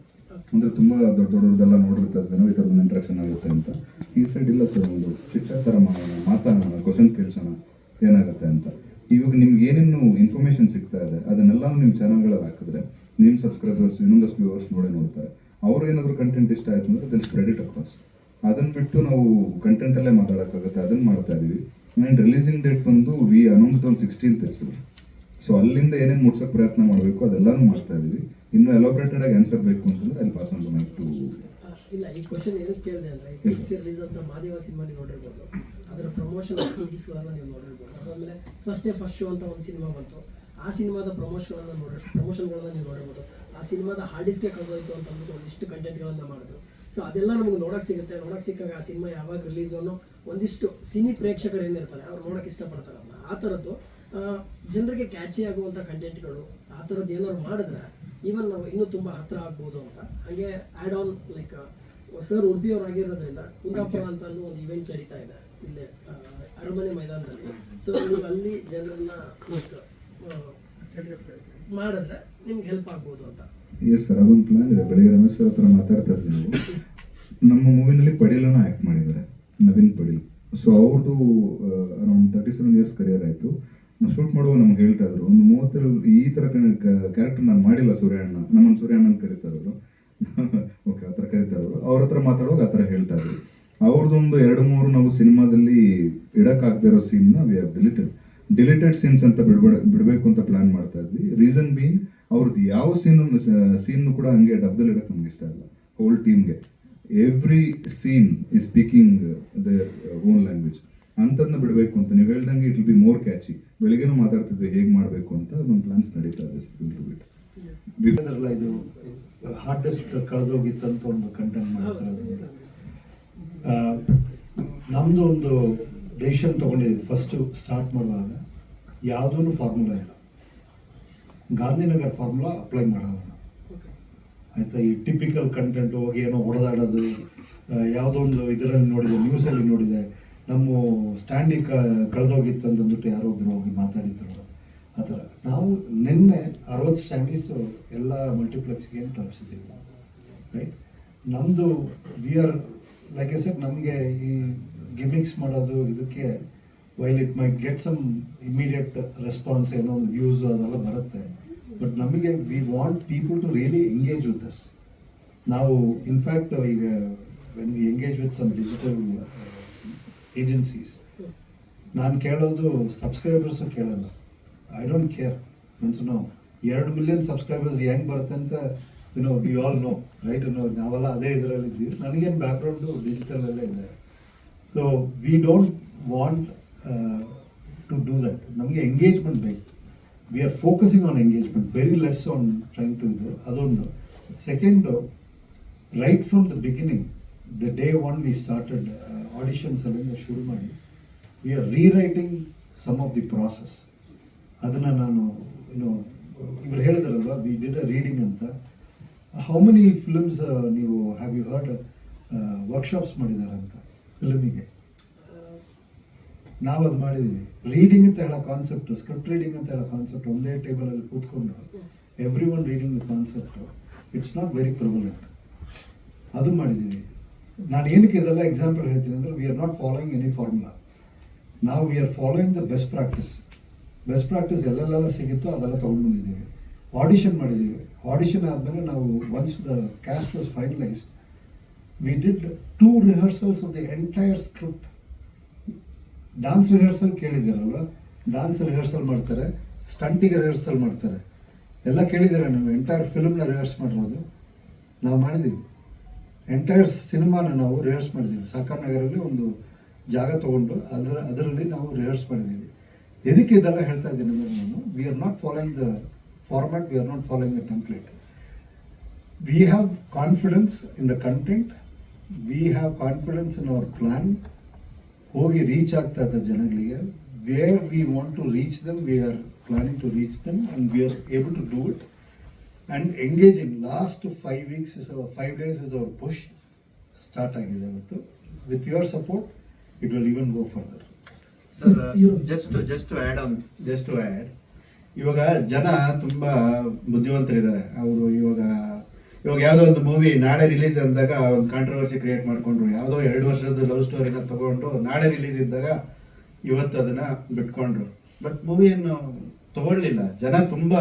ಅಂದರೆ ತುಂಬ ದೊಡ್ಡದೆಲ್ಲ ನೋಡಿರ್ತಾರೆ ನಾವು ಈ ಥರದೊಂದು ಇಂಟ್ರಾಕ್ಷನ್ ಆಗುತ್ತೆ ಅಂತ. ಈ ಸೈಡ್ ಇಲ್ಲ ಸರ್, ಒಂದು ಚಿಕ್ಕ ಥರ ಮಾತಾಡೋಣ, ಕ್ವಶನ್ ಕೇಳ್ಸೋಣ ಏನಾಗುತ್ತೆ ಅಂತ. ಇವಾಗ ನಿಮ್ಗೆ ಏನೇನು ಇನ್ಫಾರ್ಮೇಷನ್ ಸಿಗ್ತಾ ಇದೆ ಅದನ್ನೆಲ್ಲ ನಿಮ್ಮ ಚಾನಲ್ಗಳಲ್ಲಿ ಹಾಕಿದ್ರೆ ನಿಮ್ಮ ಸಬ್ಸ್ಕ್ರೈಬರ್ಸ್ ಇನ್ನೊಂದಷ್ಟು ವ್ಯೂವರ್ಸ್ ನೋಡ್ತಾರೆ. ಅವ್ರು ಏನಾದರೂ ಕಂಟೆಂಟ್ ಇಷ್ಟ ಆಯಿತು ಅಂದರೆ ದಿಲ್ ಸ್ಪ್ರೆಡ್ ಇಟ್ ಅಕ್ರಾಸ್. ಅದನ್ನು ಬಿಟ್ಟು ನಾವು ಕಂಟೆಂಟಲ್ಲೇ ಮಾತಾಡೋಕ್ಕಾಗುತ್ತೆ, ಅದನ್ನು ಮಾಡ್ತಾ ಇದ್ದೀವಿ. ಆ್ಯಂಡ್ ರಿಲೀಸಿಂಗ್ ಡೇಟ್ ಬಂದು we announced on 16th April. ಸೊ ಅಲ್ಲಿಂದ ಏನೇನು ಮುಟ್ಸೋಕ್ಕೆ ಪ್ರಯತ್ನ ಮಾಡಬೇಕು ಅದೆಲ್ಲನೂ ಮಾಡ್ತಾ ಇದೀವಿ. ಇನ್ನೂ ಎಲಾಬ್ರೇಟೆಡ್ ಆಗಿ ಆನ್ಸರ್ ಬೇಕು ಅಂತಂದ್ರೆ ಅಲ್ಲಿ pass on the mic to. ಇಲ್ಲ, ಈ ಕ್ವಶನ್ ಏನಕ್ಕೆ ಕೇಳಿದೆ ಅಂದರೆ ರಿಲೀಸ್ ಅಂತ ಮಾದೇವ ಸಿನಿಮಾ ನೀವು ನೋಡಿರ್ಬೋದು, ಅದರ ಪ್ರಮೋಷನ್ ಪೀಸ್ಗಳೆಲ್ಲ ನೀವು ನೋಡಿರ್ಬೋದು. ಅದಾದಮೇಲೆ ಫಸ್ಟ್ ಶೋ ಅಂತ ಒಂದು ಸಿನಿಮಾ ಬಂತು, ಆ ಸಿನಿಮಾದ ಪ್ರಮೋಷನ್ಗಳನ್ನ ನೀವು ನೋಡಿರ್ಬೋದು. ಆ ಸಿನಿಮಾದ ಹಾರ್ಡಿಸ್ಗೆ ಕಳೆದೋಯ್ತು ಅಂತ ಅಂದ್ಬಿಟ್ಟು ಒಂದಿಷ್ಟು ಕಂಟೆಂಟ್ಗಳನ್ನು ಮಾಡಿದ್ರು. ಸೊ ಅದೆಲ್ಲ ನಮಗೆ ನೋಡೋಕೆ ಸಿಗುತ್ತೆ. ನೋಡೋಕೆ ಸಿಕ್ಕಾಗ ಆ ಸಿನಿಮಾ ಯಾವಾಗ ರಿಲೀಸು ಅನ್ನೋ ಒಂದಿಷ್ಟು ಸಿನಿ ಪ್ರೇಕ್ಷಕರು ಏನಿರ್ತಾರೆ ಅವ್ರು ನೋಡೋಕೆ ಇಷ್ಟಪಡ್ತಾರಲ್ಲ, ಆ ಥರದ್ದು ಜನರಿಗೆ ಕ್ಯಾಚಿ ಆಗುವಂಥ ಕಂಟೆಂಟ್ಗಳು ಆ ಥರದ್ದು ಏನಾದ್ರು ಮಾಡಿದ್ರೆ ಈವನ್ ನಾವು ಇನ್ನೂ ತುಂಬ ಹತ್ತಿರ ಆಗ್ಬೋದು ಅಂತ. ಹಾಗೆ ಆ್ಯಡ್ ಆನ್ ಲೈಕ್ ಸರ್ ಉಡುಪಿಯವ್ರು ಆಗಿರೋದ್ರಿಂದ ಕುಂದಾಪುರ ಅಂತ ಒಂದು ಇವೆಂಟ್ ನಡೀತಾ ಇದೆ ಇಲ್ಲೇ ಅರಮನೆ ಮೈದಾನದಲ್ಲಿ. ಸೊ ನೀವು ಅಲ್ಲಿ ಜನರನ್ನ ಮಾಡಿದ್ರೆ ನಿಮ್ಗೆ ಹೆಲ್ಪ್ ಆಗ್ಬೋದು ಅಂತ. ಎಸ್ ಸರ್, ಅದೊಂದು ಪ್ಲಾನ್ ಇದೆ. ಬೆಳಿಗ್ಗೆ ರಮೇಶ್ ಸರ್ ಹತ್ರ ಮಾತಾಡ್ತಾ ಇದ್ವಿ ನಾವು. ನಮ್ಮ ಮೂವಿನಲ್ಲಿ ಪಡೀಲನ್ನು ಆ್ಯಕ್ಟ್ ಮಾಡಿದ್ದಾರೆ, ನವೀನ್ ಪಡೀಲ್. ಸೊ ಅವ್ರದ್ದು ಅರೌಂಡ್ 37 years ಕರಿಯರ್ ಆಯಿತು. ಶೂಟ್ ಮಾಡುವಾಗ ನಮ್ಗೆ ಹೇಳ್ತಾ ಇದ್ರು, ಒಂದು 30 ಈ ಥರ ಕ್ಯಾರೆಕ್ಟರ್ ನಾನು ಮಾಡಿಲ್ಲ ಸೂರ್ಯಣ್ಣ, ನಮ್ಮನ್ನು ಸೂರ್ಯಣ್ಣ ಅಂತ ಕರೀತಾರೆ ಅವರು. ಓಕೆ, ಆ ಥರ ಕರೀತಾರೆ ಅವರು. ಅವ್ರ ಹತ್ರ ಮಾತಾಡುವಾಗ ಆ ಥರ ಹೇಳ್ತಾ ಇದ್ರು. ಅವ್ರದ್ದೊಂದು 2-3 ನಾವು ಸಿನಿಮಾದಲ್ಲಿ ಇಡಕ್ಕಾಗದೇ ಇರೋ ಸೀನ್ನ ವಿ ಹ್ಯಾವ್ ಡಿಲೀಟೆಡ್ ಸೀನ್ಸ್ ಅಂತ ಬಿಡಬೇಕು ಅಂತ ಪ್ಲಾನ್ ಮಾಡ್ತಾ ಇದ್ವಿ. ರೀಸನ್ ಬೀಯಿಂಗ್ ಅವ್ರದ್ದು ಯಾವ ಸೀನ್ ಕೂಡ ಹಂಗೆ ಡಬ್ದಲ್ಲಿ ಇಡಕ್ಕೆ ನಮ್ಗೆ ಇಷ್ಟ ಇಲ್ಲ. ಹೋಲ್ ಟೀಮ್ಗೆ every scene is speaking their own language ಅಂಥದ್ದನ್ನ ಬಿಡಬೇಕು ಅಂತ. ನೀವು ಹೇಳ್ದಂಗೆ it will be more catchy. ಬೆಳಿಗ್ಗೆನೂ ಮಾತಾಡ್ತಿದ್ವಿ ಹೇಗೆ ಮಾಡಬೇಕು ಅಂತ, ಅದೊಂದು ಪ್ಲಾನ್ಸ್ ನಡೀತಾ ಇದೆ. ಇದು ಹಾರ್ಡ್ ಡಿಸ್ಕ್ ಕಳೆದೋಗಿತ್ತಂತ ಒಂದು ಕಂಟೆಂಟ್ ಮಾಡ್ತಿರೋದ್ರಿಂದ ನಮ್ಮದು ಒಂದು ಡೆಸಿಷನ್ ತೊಗೊಂಡಿದ್ದೀವಿ. ಫಸ್ಟು ಸ್ಟಾರ್ಟ್ ಮಾಡುವಾಗ ಯಾವುದೂ ಫಾರ್ಮುಲಾ ಇಲ್ಲ, ಗಾಂಧಿನಗರ್ ಫಾರ್ಮುಲಾ ಅಪ್ಲೈ ಮಾಡೋಣ ಆಯಿತಾ. ಈ ಟಿಪಿಕಲ್ ಕಂಟೆಂಟ್ ಹೋಗಿ ಏನೋ ಹೊಡೆದಾಡೋದು, ಯಾವುದೋ ಒಂದು ಇದರಲ್ಲಿ ನೋಡಿದೆ, ನ್ಯೂಸಲ್ಲಿ ನೋಡಿದೆ, ನಮ್ಮ ಸ್ಟ್ಯಾಂಡಿಗೆ ಕಳೆದೋಗಿತ್ತು ಅಂತಂದ್ಬಿಟ್ಟು ಯಾರೋ ಒಬ್ಬರು ಹೋಗಿ ಮಾತಾಡಿದ್ರು. ಆ ಥರ ನಾವು ನಿನ್ನೆ 60 ಸ್ಟ್ಯಾಂಡೀಸು ಎಲ್ಲ ಮಲ್ಟಿಪ್ಲೆಕ್ಸ್ಗೆ ಏನು ತಲುಪಿಸಿದ್ದೀವಿ, ರೈಟ್. ನಮ್ಮದು we are like a set, ನಮಗೆ ಈ ಗಿಮಿಕ್ಸ್ ಮಾಡೋದು ಇದಕ್ಕೆ while it might get some immediate response, ಏನೋ ಒಂದು ವ್ಯೂಸು ಅದೆಲ್ಲ ಬರುತ್ತೆ. ಬಟ್ ನಮಗೆ we want people to really engage with us. ನಾವು ಇನ್ಫ್ಯಾಕ್ಟ್ ಈಗ when we engage with some digital agencies, ನಾನು ಕೇಳೋದು ಸಬ್ಸ್ಕ್ರೈಬರ್ಸು ಕೇಳಲ್ಲ. ಐ ಡೋಂಟ್ ಕೇರ್ ಮೀನ್ಸ್ ನಾವು 2 million ಸಬ್ಸ್ಕ್ರೈಬರ್ಸ್ ಹೆಂಗೆ ಬರುತ್ತೆ ಅಂತ ವಿ ಆಲ್ ನೋ, ರೈಟ್. ನಾವೆಲ್ಲ ಅದೇ ಇದರಲ್ಲಿ ಇದ್ದೀವಿ. ನನಗೇನು ಬ್ಯಾಕ್ಗ್ರೌಂಡು ಡಿಜಿಟಲಲ್ಲೇ ಇದೆ. So we don't want to do that. ನಮಗೆ ಎಂಗೇಜ್ಮೆಂಟ್ ಬೇಕು. We are focusing on engagement, very less on trying to ಇದು. ಅದೊಂದು. Second, right from the beginning, the day one we started auditions ಅಲ್ಲಿಂದ ಶುರು ಮಾಡಿ we are rewriting some of the process. ಅದನ್ನು ನಾನು ಇವರು ಹೇಳಿದಾರಲ್ವ, ವಿ ಡಿಡ್ ಅ ರೀಡಿಂಗ್ ಅಂತ. ಹೌ ಮೆನಿ ಫಿಲ್ಮ್ಸ್ ನೀವು ಹ್ಯಾವ್ ಯು ಹರ್ಡ್ ವರ್ಕ್ಶಾಪ್ಸ್ ಮಾಡಿದ್ದಾರೆ ಅಂತ ಫಿಲ್ಮಿಗೆ? ನಾವು ಅದು ಮಾಡಿದ್ದೀವಿ. ರೀಡಿಂಗ್ ಅಂತ ಹೇಳೋ ಕಾನ್ಸೆಪ್ಟ್, ಸ್ಕ್ರಿಪ್ಟ್ ರೀಡಿಂಗ್ ಅಂತ ಹೇಳೋ ಕಾನ್ಸೆಪ್ಟ್ ಒಂದೇ ಟೇಬಲಲ್ಲಿ ಕೂತ್ಕೊಂಡು every one reading the concept, it's not very prevalent. ಅದು ಮಾಡಿದ್ದೀವಿ. ನಾನು ಏನಕ್ಕೆ ಇದೆಲ್ಲ ಎಕ್ಸಾಂಪಲ್ ಹೇಳ್ತೀನಿ ಅಂದರೆ, we are not following any formula. ನಾವು we are following the best practice. Best practice ಎಲ್ಲೆಲ್ಲ ಸಿಗುತ್ತೋ ಅದೆಲ್ಲ ತೊಗೊಂಡು ಬಂದಿದ್ದೀವಿ. ಆಡಿಷನ್ ಮಾಡಿದ್ದೀವಿ. ಆಡಿಷನ್ ಆದಮೇಲೆ ನಾವು once the cast was finalised, we did 2 rehearsals of the entire script. Dance rehearsal ಕೇಳಿದ್ದೀರಲ್ವ, ಡಾನ್ಸ್ ರಿಹರ್ಸಲ್ ಮಾಡ್ತಾರೆ, ಸ್ಟಂಟಿಗೆ ರಿಹರ್ಸಲ್ ಮಾಡ್ತಾರೆ, ಎಲ್ಲ ಕೇಳಿದ್ದೀರ ನೀವು. ಎಂಟೈರ್ ಫಿಲ್ಮ್ನ ರಿಹರ್ಸ್ ಮಾಡಿರೋದು ನಾವು ಮಾಡಿದ್ದೀವಿ. ಎಂಟೈರ್ ಸಿನಿಮಾನ ನಾವು ರಿಹರ್ಸ್ ಮಾಡಿದ್ದೀವಿ. ಸಾಕರ್ ನಗರಲ್ಲಿ ಒಂದು ಜಾಗ ತೊಗೊಂಡು ಅದರಲ್ಲಿ ನಾವು ರಿಹರ್ಸ್ ಮಾಡಿದ್ದೀವಿ. ಎದಕ್ಕೆ ಇದೆಲ್ಲ ಹೇಳ್ತಾ ಇದ್ದೀನಿ ಅಂದರೆ, ನಾನು we are not following the format, we are not following the template. We have confidence in the content, we have confidence in our plan. ಹೋಗಿ ರೀಚ್ ಆಗ್ತಾ ಇದೆ ಜನಗಳಿಗೆ. Where we want to reach them, we are planning to reach them and we are able to do it. And engaging last 5 weeks is our 5 days is our push start ಆಗಿದೆ ಇವತ್ತು. With your support it will even go further. Just to add, ಇವಾಗ ಜನ ತುಂಬ ಬುದ್ಧಿವಂತರಿದ್ದಾರೆ. ಅವರು ಇವಾಗ ಯಾವುದೋ ಒಂದು movie ನಾಳೆ ರಿಲೀಸ್ ಅಂದಾಗ ಒಂದು ಕಾಂಟ್ರವರ್ಸಿ ಕ್ರಿಯೇಟ್ ಮಾಡಿಕೊಂಡ್ರು. ಯಾವುದೋ 2 ವರ್ಷದ ಲವ್ ಸ್ಟೋರಿನ ತೊಗೊಂಡು ನಾಳೆ ರಿಲೀಸ್ ಇದ್ದಾಗ ಇವತ್ತು ಅದನ್ನು ಬಿಟ್ಕೊಂಡ್ರು. ಬಟ್ ಮೂವಿಯನ್ನು ತೊಗೊಳ್ಳಿಲ್ಲ. ಜನ ತುಂಬ